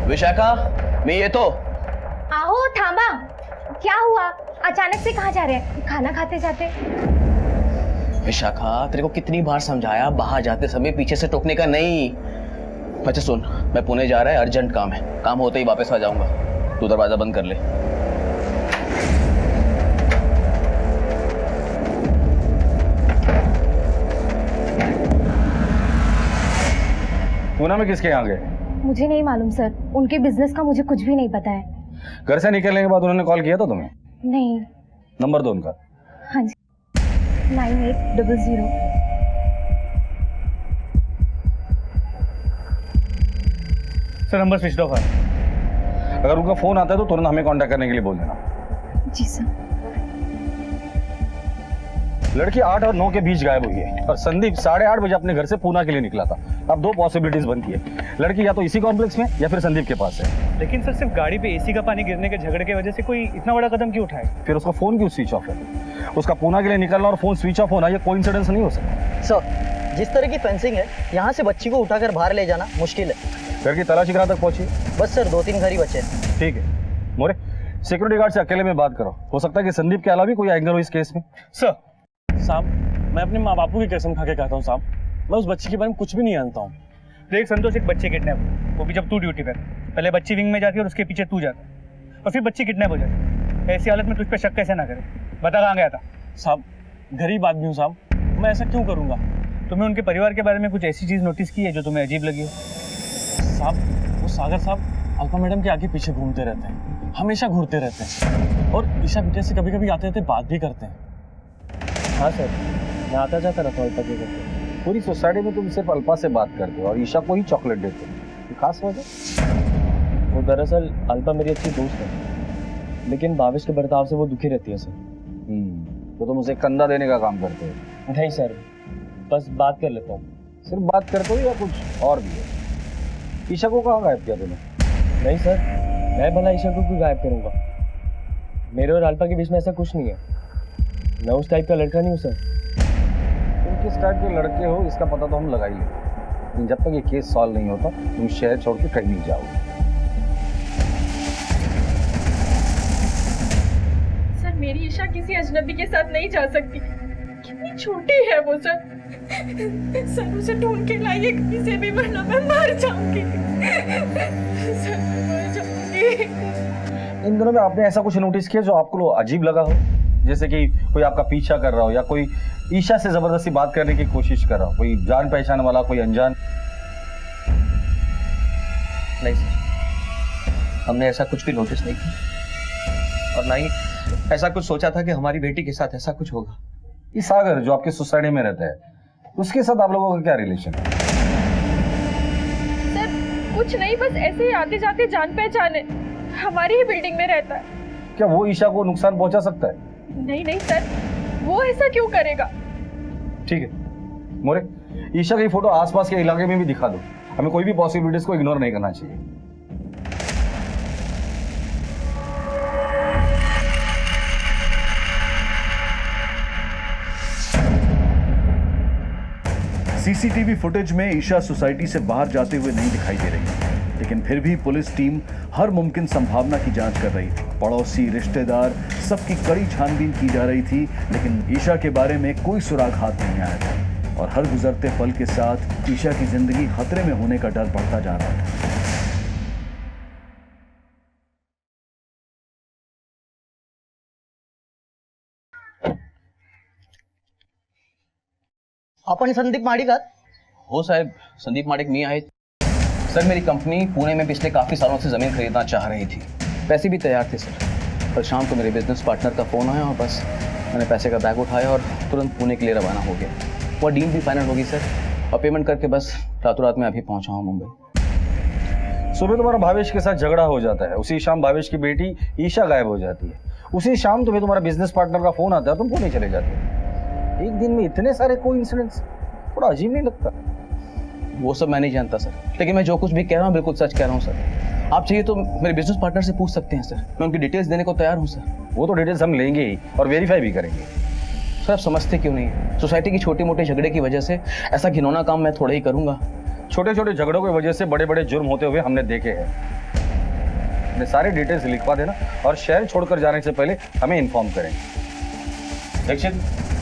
विशाखा, मैं ये तो। आओ थांबा, क्या हुआ? अचानक से कहाँ जा रहे हैं? खाना खाते जाते। विशाखा, तेरे को कितनी बार समझाया, बाहर जाते समय पीछे से टोकने का नहीं। अच्छा सुन, मैं पुणे जा रहा है, अर्जेंट काम है, काम होते ही वापस आ जाऊंगा, तू दरवाजा बंद कर ले। पूना में किसके यहाँ गए? मुझे नहीं मालूम सर, उनके बिजनेस का मुझे कुछ भी नहीं पता है। घर से निकलने के बाद उन्होंने कॉल किया था तुम्हें? नहीं। नंबर दो उनका। हाँ जी, 9800। सर नंबर स्विच ऑफ है। अगर उनका फोन आता है तो तुरंत हमें कांटेक्ट करने के लिए बोल देना। जी सर। लड़की 8 और 9 के बीच गायब हुई है और संदीप 8:30 बजे अपने घर से पूना के लिए निकला था। अब 2 पॉसिबिलिटीज बनती है, लड़की या तो इसी कॉम्प्लेक्स में या फिर संदीप के पास है। लेकिन सर सिर्फ गाड़ी पे एसी का पानी गिरने के झगड़े की वजह से कोई इतना बड़ा कदम क्यों उठाए? फिर उसका फोन क्यों स्विच ऑफ है? उसका पूना के लिए निकलना और फोन स्विच ऑफ होना ये कोइंसिडेंस नहीं हो सकता। सर जिस तरह की फेंसिंग है, यहाँ से बच्ची को उठाकर बाहर ले जाना मुश्किल है। घर की तलाशी कहाँ तक पहुंची? बस सर 2-3 घर ही बचे। ठीक है मोरे, सिक्योरिटी गार्ड से अकेले में बात करो, हो सकता है कि संदीप के अलावा भी कोई एंगल हो इस केस में। सर साहब, मैं अपने माँ बापू की कसम खा के कहता हूँ साहब, मैं उस बच्ची के बारे में कुछ भी नहीं जानता हूँ। देख संतोष, एक बच्चे किडनैप, वो भी जब तू ड्यूटी पर। पहले बच्ची विंग में जाती है और उसके पीछे तू जाता है और फिर बच्ची किडनैप हो जाती है। ऐसी हालत में तुझ पे शक कैसे ना करे? बता कहाँ गया था? साहब गरीब आदमी हूँ साहब, मैं ऐसा क्यों करूँगा? तुम्हें उनके परिवार के बारे में कुछ ऐसी चीज़ नोटिस की है जो तुम्हें अजीब लगी हो? साहब वो सागर साहब अल्पा मैडम के आगे पीछे घूमते रहते हैं, हमेशा घूरते रहते हैं और ईशा बिटिया से कभी कभी आते आते बात भी करते हैं। हाँ सर, मैं आता जाता रहता हूँ अल्पा के घर पे। पूरी सोसाइटी में तुम सिर्फ अल्पा से बात करते हो और ईशा को ही चॉकलेट देते हो, खास वजह? वो दरअसल अल्पा मेरी अच्छी दोस्त है, लेकिन भावेश के बर्ताव से वो दुखी रहती है सर। तो तुम उसे कंधा देने का काम करते हो? नहीं सर, बस बात कर लेता हूँ। सिर्फ बात करते हो या कुछ और भी है? ईशा को कहाँ गायब किया तुमने? नहीं सर, मैं भला ईशा को क्यों गायब करूँगा? मेरे और अल्पा के बीच में ऐसा कुछ नहीं है, मैं उस टाइप का लड़का नहीं हूँ सर। तुम किस टाइप के लड़के हो इसका पता तो हम लगा ही लेंगे, लेकिन जब तक ये केस सॉल्व नहीं होता तुम शहर छोड़ के कहीं नहीं जाओगे। सर मेरी ईशा किसी अजनबी के साथ नहीं जा सकती, कितनी छोटी है वो सर। सर उसे ढूंढ के लाइए कहीं से भी, वरना मैं मर जाऊंगी। सर मर जाऊंगी। इन दिनों में आपने ऐसा कुछ नोटिस किया जो आपको अजीब लगा हो? जैसे कि कोई आपका पीछा कर रहा हो या कोई ईशा से जबरदस्ती बात करने की कोशिश कर रहा हो, कोई जान पहचान वाला, कोई अनजान? नहीं सर, हमने ऐसा कुछ भी नोटिस नहीं किया और ना ही ऐसा कुछ सोचा था कि हमारी बेटी के साथ ऐसा कुछ होगा। ये सागर जो आपके सोसाइटी में रहता है, उसके साथ आप लोगों का क्या रिलेशन है? सर कुछ नहीं, बस ऐसे ही आते जाते जान पहचान है, हमारी ही बिल्डिंग में रहता है। क्या वो ईशा को नुकसान पहुंचा सकता है? नहीं नहीं सर, वो ऐसा क्यों करेगा? ठीक है मोरे, ईशा की फोटो आसपास के इलाके में भी दिखा दो, हमें कोई भी पॉसिबिलिटीज को इग्नोर नहीं करना चाहिए। सीसीटीवी फुटेज में ईशा सोसाइटी से बाहर जाते हुए नहीं दिखाई दे रही, लेकिन फिर भी पुलिस टीम हर मुमकिन संभावना की जांच कर रही थी। पड़ोसी, रिश्तेदार, सबकी कड़ी छानबीन की जा रही थी, लेकिन ईशा के बारे में कोई सुराग हाथ नहीं आया था और हर गुजरते पल के साथ ईशा की जिंदगी खतरे में होने का डर बढ़ता जा रहा था। आपण संदीप माडिकात? हो साहब, संदीप माडिक नहीं आए सर। मेरी कंपनी पुणे में पिछले काफ़ी सालों से ज़मीन खरीदना चाह रही थी, पैसे भी तैयार थे सर। कल शाम को मेरे बिजनेस पार्टनर का फ़ोन आया और बस मैंने पैसे का बैग उठाया और तुरंत पुणे के लिए रवाना हो गया। वो डील भी फाइनल होगी सर और पेमेंट करके बस रातों रात में अभी पहुंचा हूँ मुंबई। सुबह तुम्हारा भावेश के साथ झगड़ा हो जाता है, उसी शाम भावेश की बेटी ईशा गायब हो जाती है, उसी शाम तुम्हें तुम्हारा बिजनेस पार्टनर का फोन आता है, तुम पुणे चले जाते हो। एक दिन में इतने सारे कोइंसिडेंस, थोड़ा अजीब नहीं लगता? वो सब मैं नहीं जानता सर, लेकिन मैं जो कुछ भी कह रहा हूँ बिल्कुल सच कह रहा हूँ सर। आप चाहिए तो मेरे बिजनेस पार्टनर से पूछ सकते हैं सर, मैं उनकी डिटेल्स देने को तैयार हूँ सर। वो तो डिटेल्स हम लेंगे ही और वेरीफाई भी करेंगे। सर आप समझते क्यों नहीं? सोसाइटी की छोटे मोटे झगड़े की वजह से ऐसा घिनौना काम मैं थोड़ा ही करूँगा। छोटे छोटे झगड़ों की वजह से बड़े बड़े जुर्म होते हुए हमने देखे हैं। अपने सारे डिटेल्स लिखवा देना और शहर छोड़कर जाने से पहले हमें इन्फॉर्म करें। दीक्षित,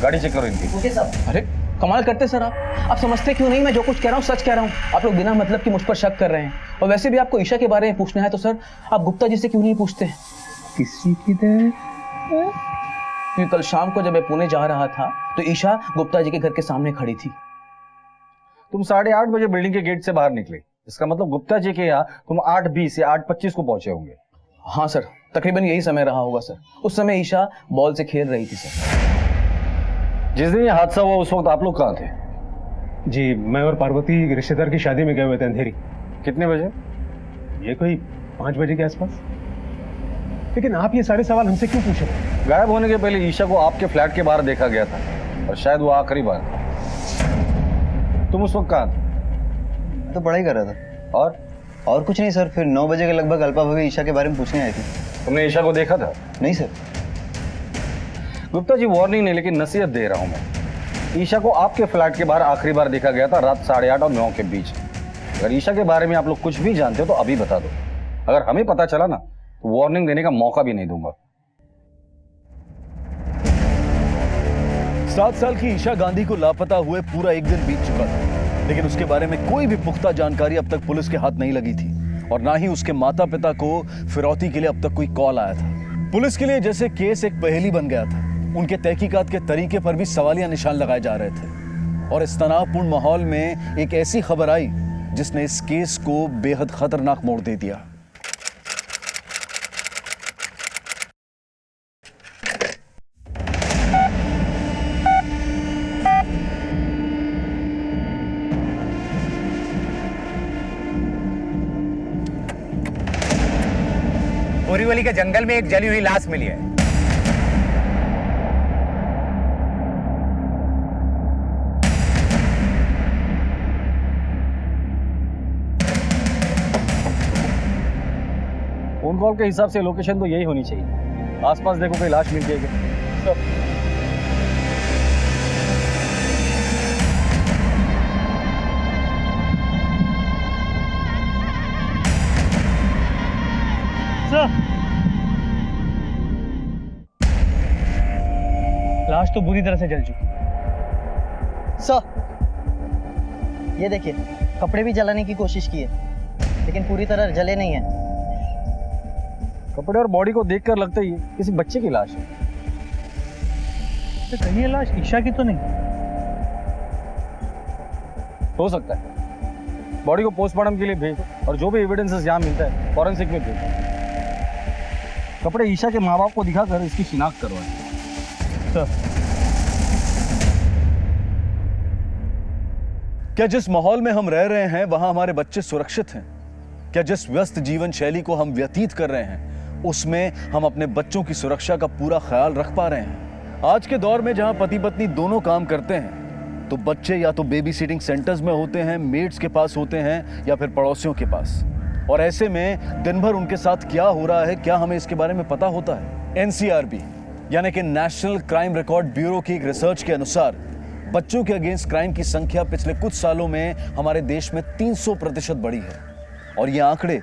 गाड़ी चेक करो इनकी। Okay sir. अरे कमाल करते सर आप समझते क्यों नहीं? मैं जो कुछ कह रहा हूँ सच कह रहा हूँ। आप लोग बिना मतलब कि मुझ पर शक कर रहे हैं, और वैसे भी आपको ईशा के बारे में पूछना है तो सर आप गुप्ता जी से क्यों नहीं पूछते? किसी की देर? क्योंकि कल शाम को जब मैं पुणे जा रहा था तो ईशा गुप्ता जी के घर के सामने खड़ी थी। तुम 8:30 बजे बिल्डिंग के गेट से बाहर निकले, इसका मतलब गुप्ता जी के यहाँ तुम 8:20 या 8:25 को पहुंचे होंगे। हाँ सर, तकरीबन यही समय रहा होगा सर। उस समय ईशा बॉल से खेल रही थी सर। जिस दिन ये हादसा हुआ उस वक्त आप लोग कहाँ थे? जी, मैं और पार्वती रिश्तेदार की शादी में गए हुए थे अंधेरी। कितने बजे? ये कोई 5 बजे के आसपास। लेकिन आप ये सारे सवाल हमसे क्यों पूछ रहे हैं? गायब होने के पहले ईशा को आपके फ्लैट के बाहर देखा गया था और शायद वो आखिरी बार था। तुम उस वक्त कहाँ थे? तो पढ़ाई कर रहा था। और कुछ नहीं सर। फिर 9 बजे के लगभग अल्पा भाभी ईशा के बारे में पूछने आई थी। तुमने ईशा को देखा था? नहीं सर। गुप्ता जी, वार्निंग नहीं लेकिन नसीहत दे रहा हूं मैं। ईशा को आपके फ्लैट के बाहर आखिरी बार देखा गया था रात 8:30 और 9 के बीच। अगर ईशा के बारे में आप लोग कुछ भी जानते हो तो अभी बता दो। अगर हमें पता चला ना तो वार्निंग देने का मौका भी नहीं दूंगा। 7 साल की ईशा गांधी को लापता हुए पूरा एक दिन बीत चुका था, लेकिन उसके बारे में कोई भी पुख्ता जानकारी अब तक पुलिस के हाथ नहीं लगी थी और ना ही उसके माता पिता को फिरौती के लिए अब तक कोई कॉल आया था। पुलिस के लिए जैसे केस एक पहेली बन गया था। उनके तहकीकात के तरीके पर भी सवालिया निशान लगाए जा रहे थे और इस तनावपूर्ण माहौल में एक ऐसी खबर आई जिसने इस केस को बेहद खतरनाक मोड़ दे दिया। बोरीवली के जंगल में एक जली हुई लाश मिली है। फोन कॉल के हिसाब से लोकेशन तो यही होनी चाहिए। आसपास देखो कोई लाश मिल जाएगी। लाश तो बुरी तरह से जल चुकी। सर, ये देखिए, कपड़े भी जलाने की कोशिश की है लेकिन पूरी तरह जले नहीं है। कपड़े और बॉडी को देखकर लगता ही है किसी बच्चे की लाश है। तो कहीं ये लाश ईशा की तो नहीं? हो सकता है। बॉडी को पोस्टमार्टम के लिए भेज दो और जो भी एविडेंसेस यहाँ मिलता है फॉरेंसिक में भेज दो। कपड़े ईशा के माँ बाप को दिखाकर इसकी शिनाख्त करवाएं। क्या जिस माहौल में हम रह रहे हैं वहां हमारे बच्चे सुरक्षित हैं? क्या जिस व्यस्त जीवन शैली को हम व्यतीत कर रहे हैं उसमें हम अपने बच्चों की सुरक्षा का पूरा ख्याल रख पा रहे हैं? आज के दौर में जहां पति पत्नी दोनों काम करते हैं तो बच्चे या तो बेबी सिटिंग सेंटर्स में होते हैं, मेड्स के पास होते हैं या फिर पड़ोसियों के पास। और ऐसे में दिन भर उनके साथ क्या हो रहा है क्या हमें इसके बारे में पता होता है? एनसीआरबी यानी कि नेशनल क्राइम रिकॉर्ड ब्यूरो की एक रिसर्च के अनुसार बच्चों के अगेंस्ट क्राइम की संख्या पिछले कुछ सालों में हमारे देश में 300% बढ़ी है और ये आंकड़े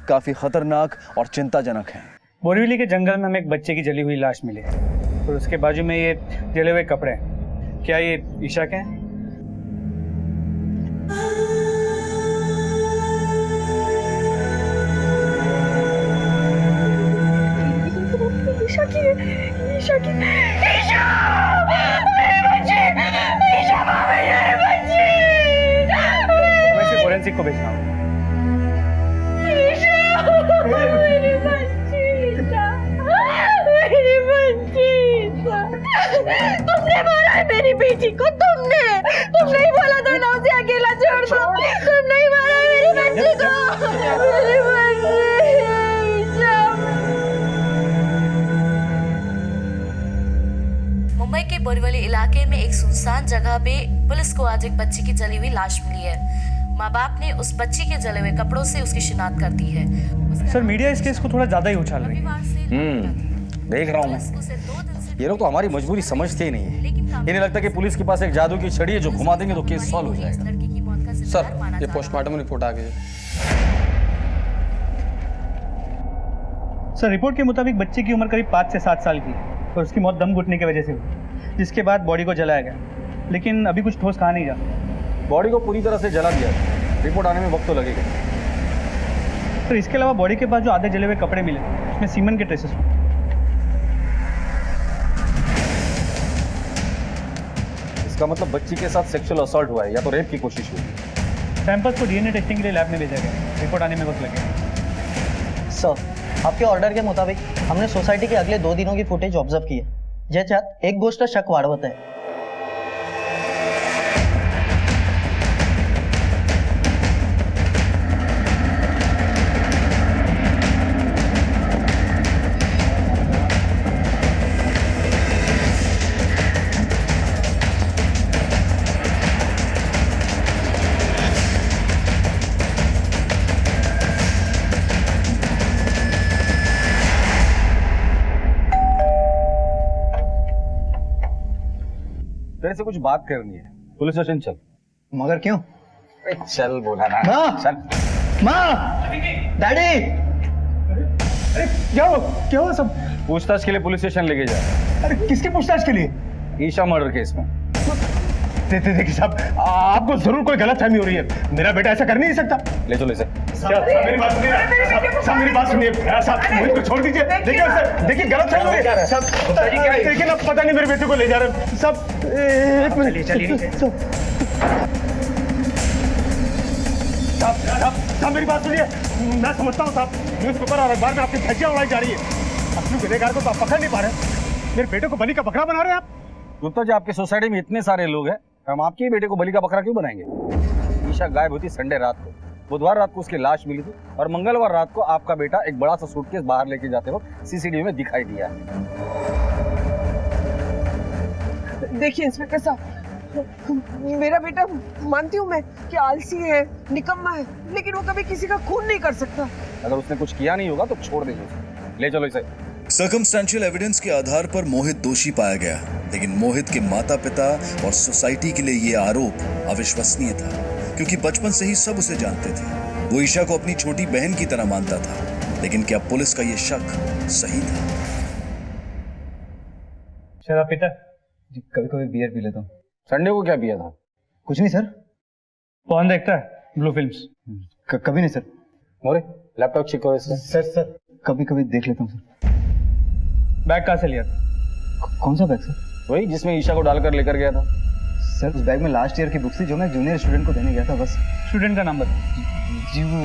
काफी खतरनाक और चिंताजनक हैं। बोरीवली के जंगल में हमें एक बच्चे की जली हुई लाश मिली है और उसके बाजू में ये जले हुए कपड़े हैं। क्या ये ईशा के हैं? ईशा की ईशा की ईशा मेरे बच्चे ईशा मामे मेरे बच्चे मैं इसे फोरेंसिक को भेजना हूँ। ईशा मेरे बच्चे ईशा मेरे बच्चे ईशा तुमने मारा है मेरी बेटी को। तुमने नहीं बोला था ना उसे अकेला छोड़ दो। तुम नहीं मारा मेरी बच्ची को। मेरे बच्चे ईशा। मुंबई के बोरीवली इलाके में एक सुनसान जगह पे पुलिस को आज एक बच्ची की जली हुई लाश मिली है। माँ बाप ने उस बच्ची के जले हुए कपड़ों से उसकी शिनाख्त कर दी है। सर, मीडिया इस केस को थोड़ा ज्यादा ही उछाल रही है। देख रहा हूँ मैं। ये लोग तो हमारी मजबूरी समझते ही नहीं है। इन्हें लगता है कि पुलिस के पास एक जादू की छड़ी है जो घुमा देंगे तो केस सॉल्व हो जाएगा। सर, ये पोस्टमार्टम रिपोर्ट आ गई है। सर, रिपोर्ट के मुताबिक बच्चे की उम्र करीब 5 से 7 साल की है और उसकी मौत दम घुटने की वजह से हुई, जिसके बाद बॉडी को जलाया गया, लेकिन अभी कुछ ठोस कहा नहीं जा सकता। बॉडी को पूरी तरह से जला दिया, रिपोर्ट आने में वक्त तो लगेगा। सर, इसके अलावा बॉडी के पास जो आधे जले हुए कपड़े मिले उसमें सीमन के ट्रेसेस हुए। इसका मतलब बच्ची के साथ सेक्सुअल असॉल्ट हुआ है या तो रेप की कोशिश हुई। सैंपल्स को डीएनए टेस्टिंग के लिए लैब में भेजा गया, रिपोर्ट आने में वक्त लगेगा। सर, आपके ऑर्डर के मुताबिक हमने सोसाइटी के अगले 2 दिनों की फुटेज ऑब्जर्व की है, ज्याच्यात एक गोष्ट शक वाढवत आहे. तेरे से कुछ बात करनी है, पुलिस स्टेशन चल. मगर क्यों? चल बोला ना. माँ! चल. माँ! डैडी! अरे क्या हुआ सब? पूछताछ के लिए पुलिस स्टेशन लेके जा. अरे किसकी पूछताछ के लिए? ईशा मर्डर केस में. देखिए साहब, आपको जरूर कोई गलतफहमी हो रही है. मेरा बेटा ऐसा कर नहीं सकता. ले चलो इसे. मेरी बात सुनिए. साहब मेरी बात सुनिए. साहब मुझे को छोड़ दीजिए. देखिए गलतफहमी हो रही है. साहब लेकिन अब पता नहीं मेरे बेटे को ले जा रहे हैं. साहब एक मिनट. चलिए. साहब मेरी बात सुनिए. मैं समझता हूँ साहब, न्यूज़पेपर और अखबार में आपकी धज्जियां उड़ाई जा रही है. असली गुनहगार को तो आप पकड़ नहीं पा रहे. मेरे बेटे को बलि का बकरा बना रहे हैं आप. गुप्ता जी, आपके सोसाइटी में इतने सारे लोग हैं, हम आपके बेटे को बलि का बकरा क्यों बनाएंगे? ईशा गायब हुई थी संडे रात को. बुधवार रात को उसकी लाश मिली थी और मंगलवार रात को आपका बेटा एक बड़ा सा सूटकेस बाहर लेके जाते वक्त सीसीटीवी में दिखाई दिया. देखिए इंस्पेक्टर साहब, मेरा बेटा मानती हूँ मैं कि आलसी है, निकम्मा है, लेकिन वो कभी किसी का खून नहीं कर सकता. अगर उसने कुछ किया नहीं होगा तो छोड़ दीजिए उसे. ले चलो इसे. सर्कमस्टेंशियल एविडेंस के आधार पर मोहित दोषी पाया गया, लेकिन मोहित के माता पिता और सोसाइटी के लिए ये आरोप अविश्वसनीय था, क्योंकि बचपन से ही सब उसे जानते थे. वो ईशा को अपनी छोटी बहन की तरह मानता था. लेकिन क्या पुलिस का ये शक सही था? शराब पीता? जी कभी कभी बियर पी लेता हूँ. संडे को क्या पिया था? कुछ नहीं सर. कौन देखता है ब्लू फिल्म्स? कभी नहीं सर. मोरे लैपटॉप चेक करो इसका. सर कभी कभी देख लेता हूँ सर. बैग कहाँ से लिया था? कौन सा बैग सर? वही जिसमें ईशा को डालकर लेकर गया था. सर उस बैग में लास्ट ईयर की बुक्स थी जो मैं जूनियर स्टूडेंट को देने गया था बस. स्टूडेंट का नाम बता. जी वो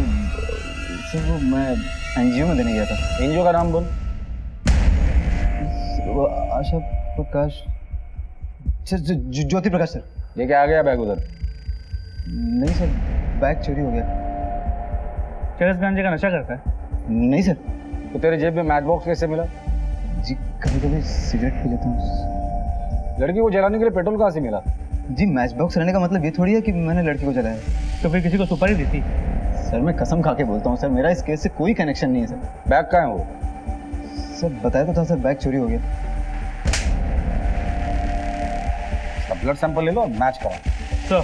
सर वो मैं एनजीओ में देने गया था. एनजीओ का नाम बोल. वो आशा प्रकाश ज्योति प्रकाश सर. लेके आ गया बैग उधर? नहीं सर, बैग चोरी हो गया. चरस गांजे का नशा करता है? नहीं सर. तो तेरे जेब में मैच बॉक्स कैसे मिला? जी कभी कभी सिगरेट पी लेता हूँ. लड़की को जलाने के लिए पेट्रोल कहाँ से मिला? जी मैच बॉक्स रहने का मतलब ये थोड़ी है कि मैंने लड़की को जलाया. तो फिर किसी को सुपारी दी थी? सर मैं कसम खा के बोलता हूँ सर, मेरा इस केस से कोई कनेक्शन नहीं है सर. बैग कहाँ है वो? सर बताया तो था सर, बैग चोरी हो गया. ब्लड सैंपल ले लो, मैच करा. तो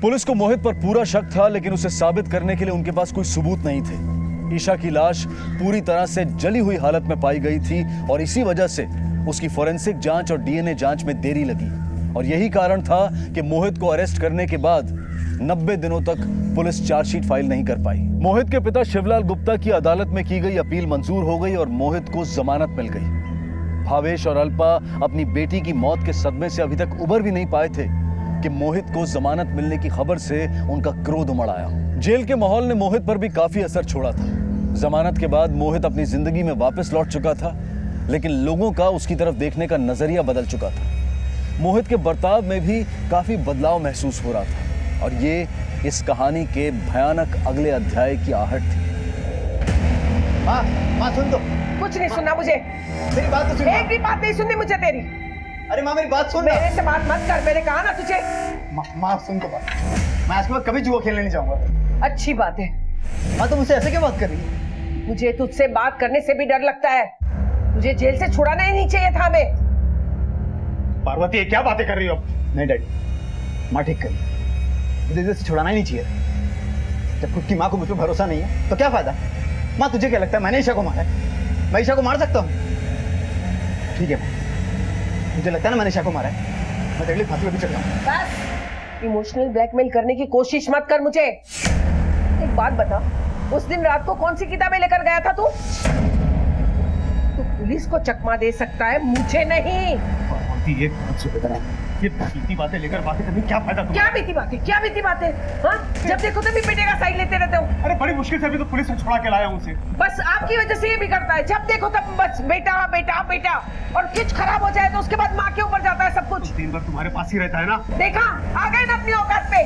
पुलिस को मोहित पर पूरा शक था, लेकिन उसे साबित करने के लिए उनके पास कोई सबूत नहीं थे. ईशा की लाश पूरी तरह से जली हुई हालत में पाई गई थी और इसी वजह से उसकी फोरेंसिक जांच और डीएनए जांच में देरी लगी. और यही कारण था कि मोहित को अरेस्ट करने के बाद 90 दिनों तक पुलिस चार्जशीट फाइल नहीं कर पाई. मोहित के पिता शिवलाल गुप्ता की अदालत में की गई अपील मंजूर हो गई और मोहित को जमानत मिल गई. भावेश और अल्पा अपनी बेटी की मौत के सदमे से अभी तक उबर भी नहीं पाए थे कि मोहित को जमानत मिलने की खबर से उनका क्रोध उमड़ आया. जेल के माहौल ने मोहित पर भी काफी असर छोड़ा था. जमानत के बाद मोहित अपनी जिंदगी में वापस लौट चुका था, लेकिन लोगों का उसकी तरफ देखने का नजरिया बदल चुका था. मोहित के बर्ताव में भी काफी बदलाव महसूस हो रहा था और ये इस कहानी के भयानक अगले अध्याय की आहट थी. माँ सुन दो. कुछ नहीं सुनना मुझे. मेरी बात तो सुन. एक भी बात नहीं सुननी मुझे तेरी. अरे माँ मेरी बात सुन. मेरे से बात मत कर, मैंने कहा ना तुझे. माँ सुन तो बात. मैं आज के बाद कभी जुआ खेलने नहीं जाऊंगा. अच्छी बात है. माँ तुम मुझसे ऐसे क्यों बात कर रही है? मुझे तुझसे बात करने से भी डर लगता है. तुझे जेल से छुड़ाना ही नहीं चाहिए था हमें. पार्वती ये क्या बातें कर रही हो? नहीं डैडी, माँ ठीक करी. मुझे जेल से छुड़ाना ही नहीं चाहिए. जब खुद की माँ को मुझ पर भरोसा नहीं है तो क्या फायदा? माँ तुझे क्या लगता है मैंने ईशा को मारा है? मैं ईशा को मार सकता हूँ? ठीक है मुझे लगता है ना मैंने ईशा को मारा है. मैं तेरे लिए फांसी पे भी चढ़ जाऊंगा. बस इमोशनल ब्लैकमेल करने की कोशिश मत कर मुझे. एक बात बता, उस दिन रात को कौन सी किताबें लेकर गया था तू? तू पुलिस को चकमा दे सकता है, मुझे नहीं. ये ये बीती बातें लेकर बातें करनी क्या फायदा तुम्हें? क्या बीती बातें, क्या बीती बातें? हाँ, जब देखो तभी बेटे का साइड लेते रहते हो। अरे बड़ी मुश्किल से अभी तो पुलिस ने छुड़ा के लाया हूँ उसे। बस आपकी वजह से ये बिगड़ता है, जब देखो तब बस बेटा बेटा बेटा, और कुछ खराब हो जाए तो उसके बाद माँ के ऊपर जाता है सब कुछ। दिन भर तुम्हारे पास ही रहता है ना। देखा, आ गए ना अपनी औकात पे।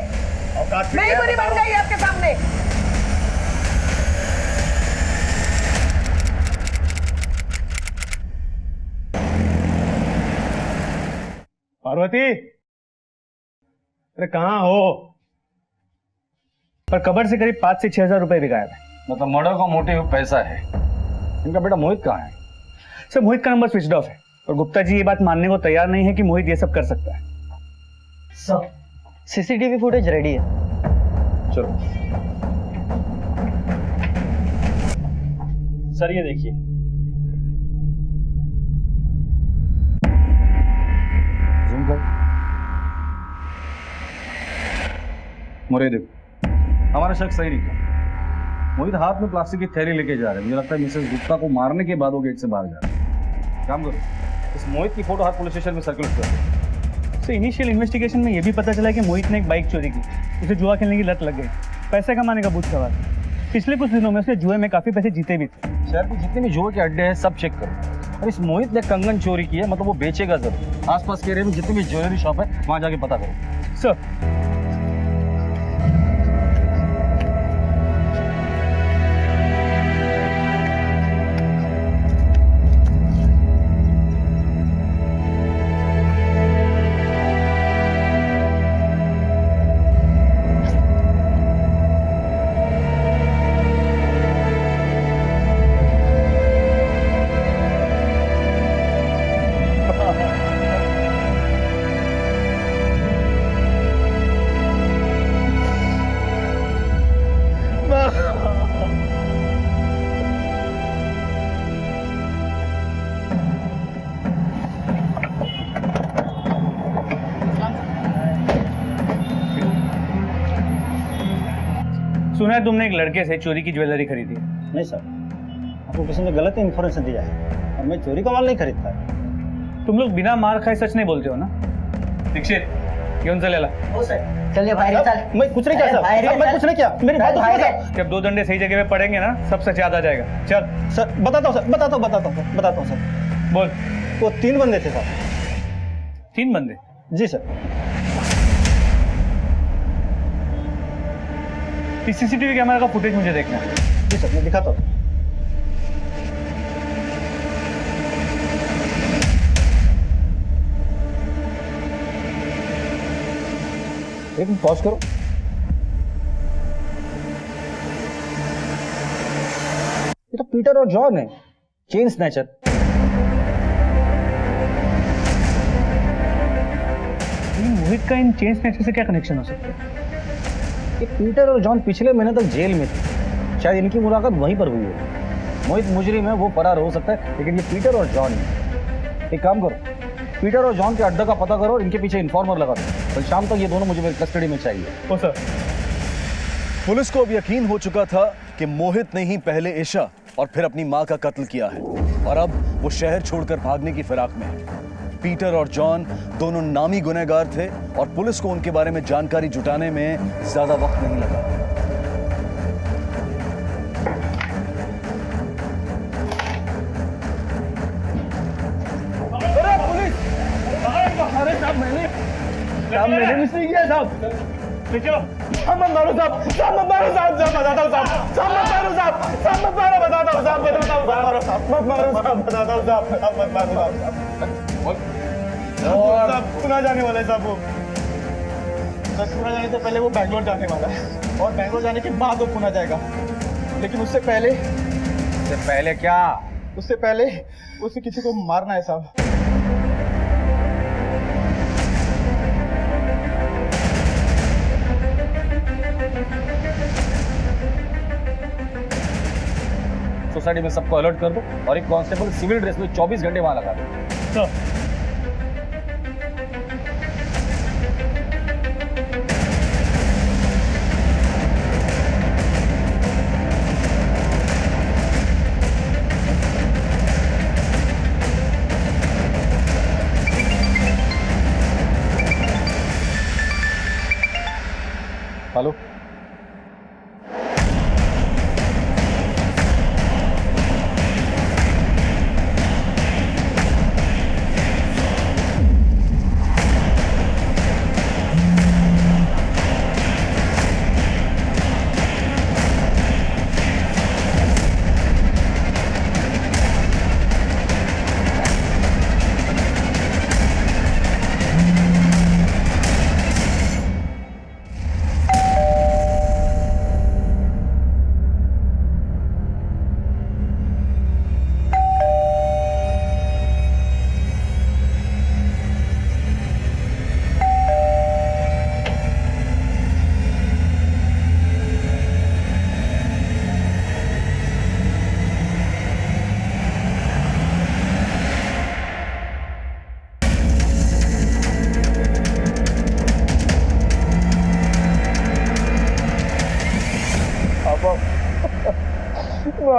औकात मैं ही बुरी बन गई आपके सामने। पार्वती, अरे कहाँ हो? पर कबर से करीब 5 से 6 हजार रुपए भी गायब है। मतलब मर्डर का मोटिव पैसा है। इनका बेटा मोहित कहाँ है? सर मोहित का नंबर स्विच ऑफ है और गुप्ता जी ये बात मानने को तैयार नहीं है कि मोहित ये सब कर सकता है। सर सीसीटीवी फुटेज रेडी है। चलो सर ये देखिए, जूम कर। मोरे देखो, हमारा शक सही निकला। मोहित हाथ में प्लास्टिक की थैली लेके जा रहे हैं। मुझे लगता है मिसेस गुप्ता को मारने के बाद वो गेट से बाहर जा रहे हैं। काम करो, इस मोहित की फोटो हर पुलिस स्टेशन में सर्कुलेट कर दो। सर इनिशियल इन्वेस्टिगेशन में ये भी पता चला कि मोहित ने एक बाइक चोरी की, उसे जुआ खेलने की लत लग गई, पैसे कमाने का भूत सवार। पिछले कुछ दिनों में उसने जुए में काफी पैसे जीते भी थे। शहर के जितने भी जुए के अड्डे हैं सब चेक करो। और इस मोहित ने कंगन चोरी की है, मतलब वो बेचेगा जरूर। आसपास के एरिया में जितनी भी ज्वेलरी शॉप है वहां जाके पता करो। सर सुना है तुमने एक लड़के से चोरी की ज्वेलरी खरीदी है। नहीं सर, आपको किसी ने गलत इन्फॉर्मेशन दिया है और मैं चोरी का माल नहीं खरीदता। तुम लोग बिना मार खाए सच नहीं बोलते हो ना? दीक्षित घेऊन चलेला। चलिए भाई, चल। मैं कुछ नहीं किया सर, मैं कुछ नहीं किया। मेरी बात सुनो। जब 2 डंडे सही जगह पे पड़ेंगे ना सब सच याद आ जाएगा। चल सर, बताता हूँ सर। बोल। वो 3 बंदे थे सर। 3 बंदे? जी सर। सीसीटीवी कैमरा का फुटेज मुझे देखना है। जी सर, मैं दिखाता हूँ। एक मिनट पॉज करो। ये तो पीटर और जॉन है, चेन स्नैचर। मोहित का इन चेन स्नैचर से क्या कनेक्शन हो सकता है? ये पीटर और जॉन पिछले महीने तक जेल में थे, शायद इनकी मुलाकात वहीं पर हुई है। मोहित मुजरिम है, वो फरार हो सकता है, लेकिन ये पीटर और जॉन है। एक काम करो, पीटर और जॉन के अड्डा का पता करो और इनके पीछे इन्फॉर्मर लगा दो। कल शाम तक ये दोनों मुझे मेरी कस्टडी में चाहिए। ओ सर। पुलिस को अब यकीन हो चुका था कि मोहित ने ही पहले ईशा और फिर अपनी मां का कत्ल किया है और अब वो शहर छोड़कर भागने की फिराक में है। पीटर और जॉन दोनों नामी गुनहगार थे और पुलिस को उनके बारे में जानकारी जुटाने में ज्यादा वक्त नहीं लगा। अरे साहब, मैंने मिस नहीं किया साहब। देखो, हम मत मारो साहब, मत मारो साहब, बताता हूँ साहब, मत मारो साहब, मत मारो, बताता हूँ साहब, मत मारो साहब, बताता हूँ साहब, मत मारो साहब, पुणे जाने वाला है साहब। वो पुणे जाने से पहले वो बैंगलोर जाने वाला है और बैंगलोर जाने के बाद वो पुणे जाएगा, लेकिन उससे पहले क्या? उससे पहले उसे किसी को मारना है साहब। सोसाइटी में सबको अलर्ट कर दो और एक कांस्टेबल सिविल ड्रेस में 24 घंटे वहां लगा दो। हेलो।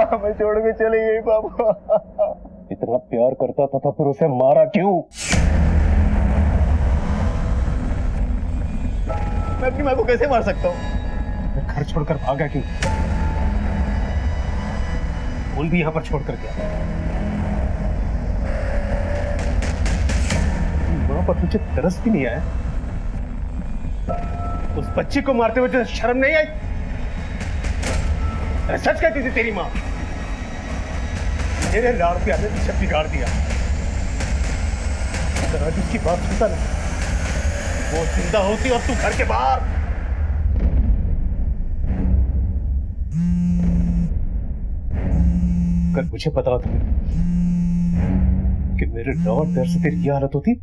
हमें छोड़ के चली गई पापा। इतना प्यार करता था तो फिर उसे मारा क्यों? मैं अपनी माँ को कैसे मार सकता हूँ? मैं घर छोड़कर भागा क्यों? फूल भी यहाँ पर छोड़कर गया। माँ पर तुझे तरस भी नहीं आया? उस बच्ची को मारते हुए तुझे शर्म नहीं आई? सच कहती थी तेरी माँ। मेरे लाड़ प्यार ने सब बिगाड़ दिया। अगर आज उसकी बात सुनता ना, वो जिंदा होती और तू घर के बाहर। अगर मुझे पता होता कि मेरे लाड़ प्यार से तेरी ये हालत होती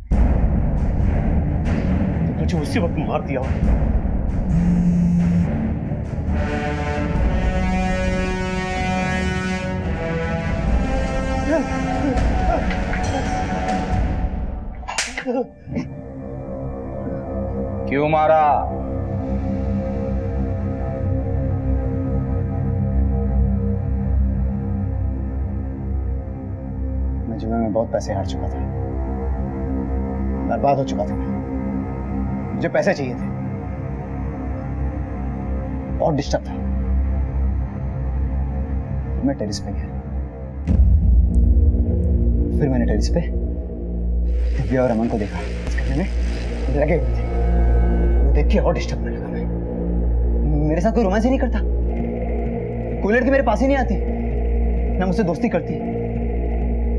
तो तुझे उसी वक्त मार दिया होता। क्यों मारा? मैं जुए में बहुत पैसे हार चुका था, बर्बाद हो चुका था। मुझे पैसे चाहिए थे, बहुत डिस्टर्ब था। मैं टेरिस पे गया। फिर मैंने टेरिस पे दिव्या और अमन को देखा, इस कमरे में लगे हुए थे। वो देख के और डिस्टर्ब होने लगा। मैं मेरे साथ कोई रोमांस ही नहीं करता, कोई लड़की मेरे पास ही नहीं आती, ना मुझसे दोस्ती करती।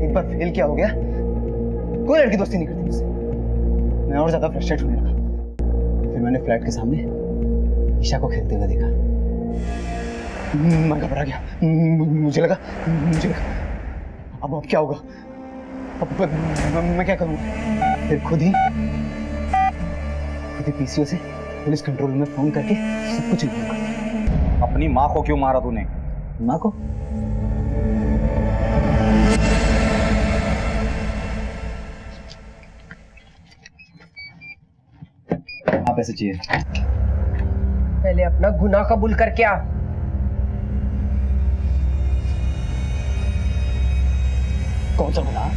एक बार फेल क्या हो गया, कोई लड़की दोस्ती नहीं करती मुझसे। मैं और ज्यादा फ्रस्ट्रेट होने लगा। फिर मैंने फ्लैट के सामने ईशा को खेलते हुए देखा। मैं घबरा गया। मुझे लगा अब क्या होगा, अब मैं क्या करूं? फिर खुद ही पीसीओ से पुलिस कंट्रोल में फोन करके सब कुछ इन्फॉर्म कर। अपनी माँ को क्यों मारा तूने? माँ को? आप ऐसे चाहिए? पहले अपना गुनाह कबूल कर क्या? कौन सा गुनाह?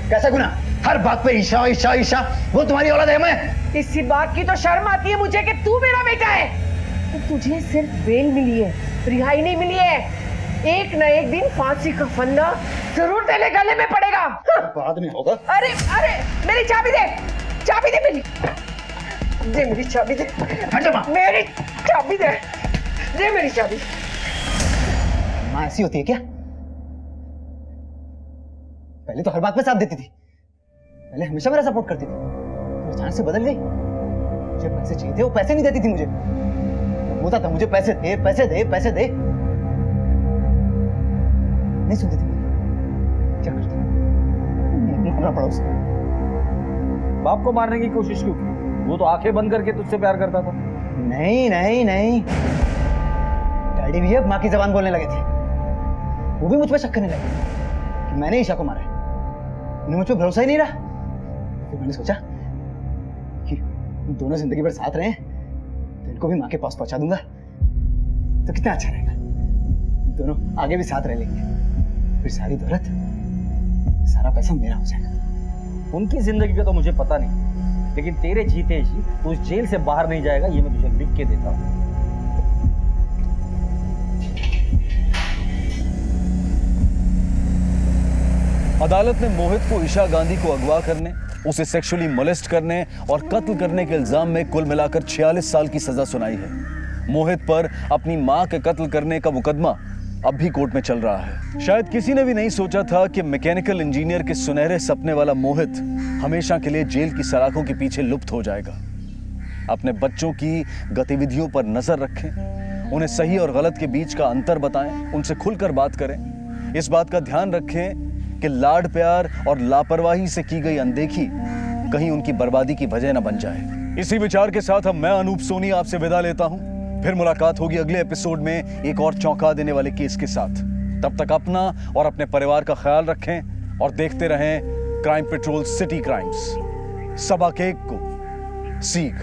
कैसा गुनाह? हर बात पे ईशा ईशा ईशा। वो तुम्हारी औलाद है। मैं इसी बात की तो शर्म आती है मुझे कि तू मेरा बेटा है। तो तुझे सिर्फ बेल मिली है, रिहाई नहीं मिली है। एक न एक दिन फांसी का फंदा जरूर तेरे गले में पड़ेगा। बाद में होगा। अरे अरे मेरी चाबी दे, चाबी दे मेरी, दे मेरी चाबी दे, मेरी चाबी दे, दे मेरी चाबी। माँ ऐसी होती है क्या? पहले तो हर बात में साथ देती थी, पहले हमेशा मेरा सपोर्ट करती थी, तो अचानक से बदल गई। मुझे पैसे चाहिए थे, वो पैसे नहीं देती थी मुझे। बोलता था मुझे पैसे दे पैसे दे पैसे दे, नहीं सुनती थी। क्या करती? मारना पड़ा उसे। बाप को मारने की कोशिश क्यों की? वो तो आंखें बंद करके तुझसे प्यार करता था। नहीं नहीं नहीं, डैडी भी अब माँ की जबान बोलने लगे थे। वो भी मुझ पर शक करने लगे कि मैंने ईशा को मारा है। उन्हें मुझ पर भरोसा ही नहीं रहा। फिर मैंने सोचा कि दोनों जिंदगी भर साथ रहे, तो इनको भी माँ के पास पहुंचा दूंगा तो कितना अच्छा रहेगा। दोनों आगे भी साथ रह लेंगे, फिर सारी दौलत, सारा पैसा मेरा हो जाएगा। उनकी जिंदगी का तो मुझे पता नहीं, लेकिन तेरे जीते जी तू उस जेल से बाहर नहीं जाएगा, ये मैं तुझे लिख के देता हूँ। अदालत ने मोहित को ईशा गांधी को अगवा करने, उसे सेक्सुअली मोलेस्ट करने और कत्ल करने के इल्जाम में कुल मिलाकर 46 साल की सजा सुनाई है। मोहित पर अपनी मां के कत्ल करने का मुकदमा अब भी कोर्ट में चल रहा है। शायद किसी ने भी नहीं सोचा था कि मैकेनिकल इंजीनियर के सुनहरे सपने वाला मोहित हमेशा के लिए जेल की सलाखों के पीछे लुप्त हो जाएगा। अपने बच्चों की गतिविधियों पर नजर रखें, उन्हें सही और गलत के बीच का अंतर बताएं, उनसे खुलकर बात करें। इस बात का ध्यान रखें कि लाड प्यार और लापरवाही से की गई अनदेखी कहीं उनकी बर्बादी की वजह न बन जाए। इसी विचार के साथ अब मैं अनूप सोनी आपसे विदा लेता हूं। फिर मुलाकात होगी अगले एपिसोड में एक और चौंका देने वाले केस के साथ। तब तक अपना और अपने परिवार का ख्याल रखें और देखते रहें क्राइम पेट्रोल सिटी क्राइम्स। सबक एक को सीख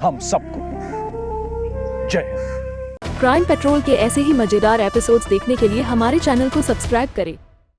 हम सबको। जय हिंद। क्राइम पेट्रोल के ऐसे ही मजेदार एपिसोड्स देखने के लिए हमारे चैनल को सब्सक्राइब करें